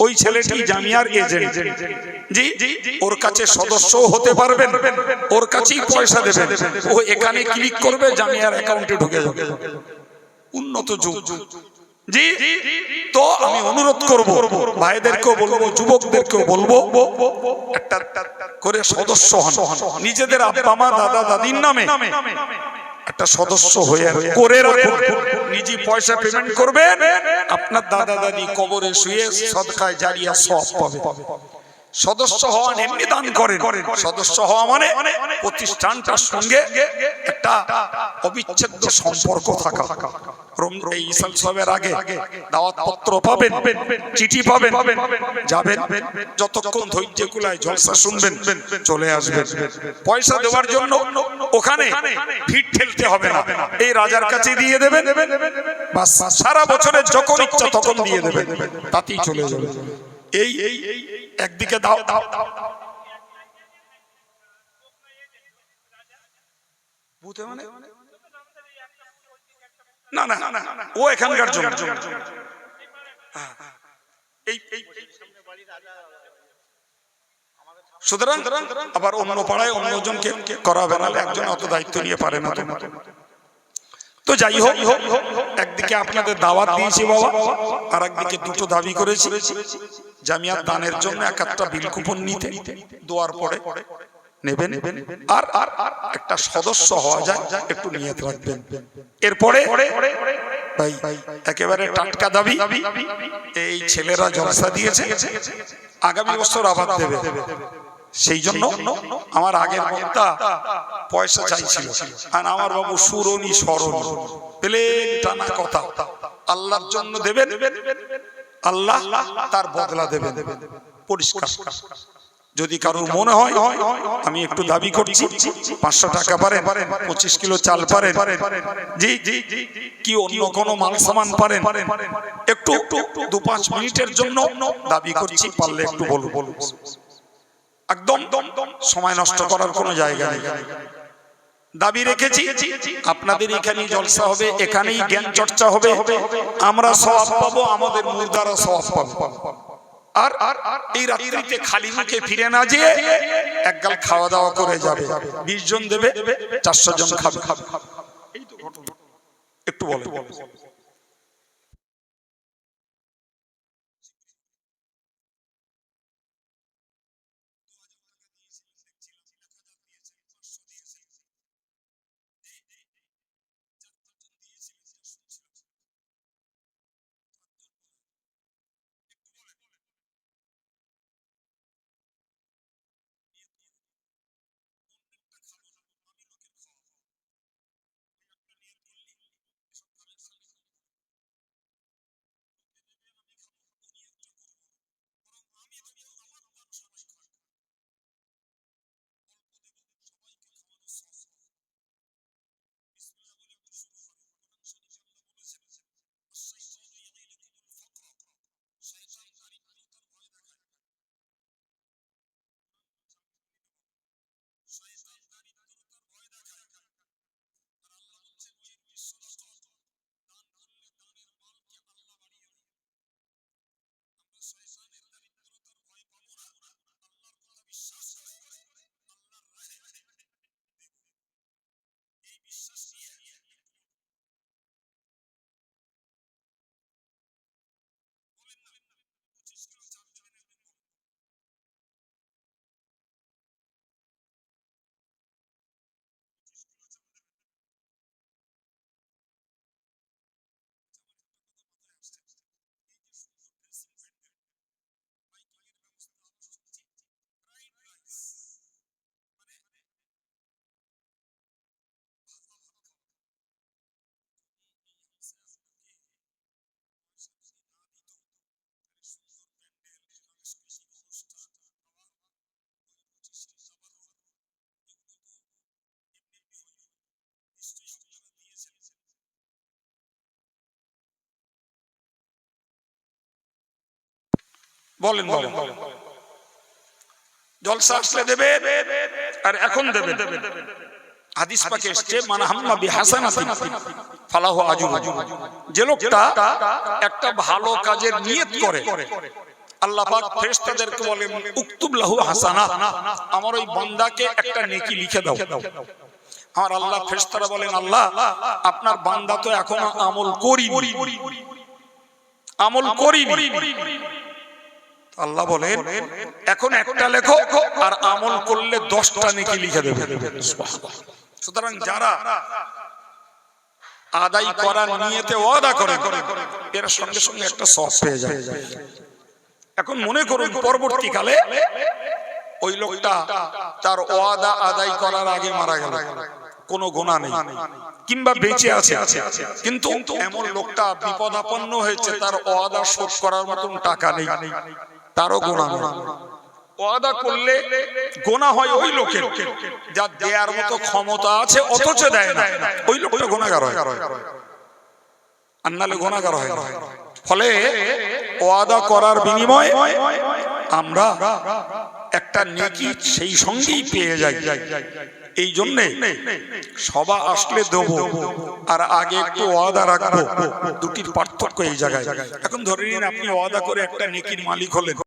Speaker 1: ওই ছেলেটি জামিয়ার এজেন্ট। জি, ওর কাছে সদস্য হতে পারবেন, ওর কাছেই পয়সা দেবেন, ও এখানে ক্লিক করবে, জামিয়ার অ্যাকাউন্টে ঢুকে যাবে। উন্নত যুগ। জি, তো আমি অনুরোধ করব, ভাইদেরকেও বলবো, যুবকদেরকেও বলবো, একটা করে সদস্য হন। নিজেদের আব্বা মা, দাদা দাদির নামে একটা সদস্য হয়ে করে রাখুন। নিজে পয়সা পেমেন্ট করবেন, আপনার দাদা দাদি কবরে শুয়ে সদকায়ে জারিয়া সওয়াব পাবে। সদস্য হওয়া এমনি দান করেন, সদস্য হওয়া মানে প্রতিষ্ঠানটার সঙ্গে একটা অবিচ্ছেদ্য সম্পর্ক থাকা। এই ইসাল সাহেবের আগে দাওয়াত পত্র পাবেন, চিঠি পাবেন, যাবেন, যতক্ষণ ধৈর্য কুলায় জলসা শুনবেন, চলে আসবেন। পয়সা দেওয়ার জন্য ওখানে ভিড় ঠেলতে হবে না, এই রাজার কাছে দিয়ে দেবেন, বাস সারা বছরের যখন ইচ্ছা তখন দিয়ে দেবেন, তাতেই চলে যাবে। এই একদিকে দাও বুঝতে মানে না না ও এখানকার জন্য। সুতরাং আবার অন্য পাড়ায় অন্যজনকে করাবে না, একজন অত দায়িত্ব নিয়ে পারে না। তো যাই হোক, একদিকে আপনাদের দাওয়াত দিয়েছি বাবা, আর একদিকে দুটো দাবি করেছি, জামিয়াত দানের জন্য এক একটা বিল কুপন নিতে, দোয়ার পরে নেবেন, আর একটা সদস্য হওয়া যায় একটু নিয়ত রাখবেন। এরপরে ভাই একেবারে টাটকা দাবি, এই ছেলেরা জলসা দিয়েছে, আগামী বছর আবার দেবে, সেই জন্য আমার আগের বক্তা পয়সা চাইছিল, আর আমার বাবু সুরনি স্মরণী প্লেন টানা কথা, আল্লাহর জন্য দেবেন, আল্লাহ তার বদলা দেবেন পরিষ্কার। যদি কারোর মনে হয় আমি একটু দাবি করছি 500 টাকা পারেন, 25 কিলো চাল পারেন, জি কি অন্য কোনো মাল সামান পারেন, একটু 2-5 মিনিটের জন্য দাবি করছি, পারলে একটু বলুন। একদম সময় নষ্ট করার কোনো জায়গা নেই। দাবি রেখেছি আপনাদের এখানেই জলসা হবে, এখানেই জ্ঞান চর্চা হবে, আমরা সওয়াব পাবো, আমাদের মুর্দারা সওয়াব পাবে। আর এই রাত্রিতে খালি মুখে ফিরে না যেয়ে একগাল খাওয়া দাওয়া করে যাবে, 20 জন দেবে, 400 জন খাবে। এই তো ঘটনা, একটু বলে বলেন বলেন। জলসা আসলে দেবে, আর এখন দেবে। হাদিস পাকে এসেছে মান হাম্মা বিহাসানাতিন ফালাহু আজরুহা, যে লোকটা একটা ভালো কাজের নিয়ত করে, আল্লাহ পাক ফেরেশতাদেরকে বলেন উকতুব লাহু হাসানাত, আমার ওই বান্দাকে একটা নেকি লিখে দাও। আর আল্লাহ ফেরেশতারা বলেন আল্লাহ আপনার বান্দা তো এখনো আমল করিনি। আল্লাহ বলেন এখন একটা লেখো, আর আমল করলে 10টা নেকি লিখে দেবে। সুতরাং যারা আদায় করার নিয়তে ওয়াদা করে, এর সঙ্গে সঙ্গে একটা সওয়াব পেয়ে যায়। এখন মনে করুন পরবর্তীকালে ওই লোকটা তার ওয়াদা আদায় করার আগে মারা গেল, কোনো গুনাহ নেই, কিংবা বেঁচে আছে, কিন্তু এমন লোকটা বিপদাপন্ন হয়েছে, তার ওয়াদা শোধ করার মতন টাকা নেই, তারও গুনাহ নেই। ওয়াদা করলে গুনাহ হয় ওই লোকের যার দেয়ার মতো ক্ষমতা আছে অথচ দেয় না, ওই লোকটা গুনাহগার হয়, আর নাহলে গুনাহগার হয় না। ফলে ওয়াদা করার বিনিময়ে আমরা একটা নেকি সেই সঙ্গেই পেয়ে যাই। এই জন্যে সভা আসলে দেবো আর আগে একটু ওয়াদা রাখবো, দুটির পার্থক্য এই জায়গায়। এখন ধরে নিন আপনি ওয়াদা করে একটা নেকির মালিক হলেন,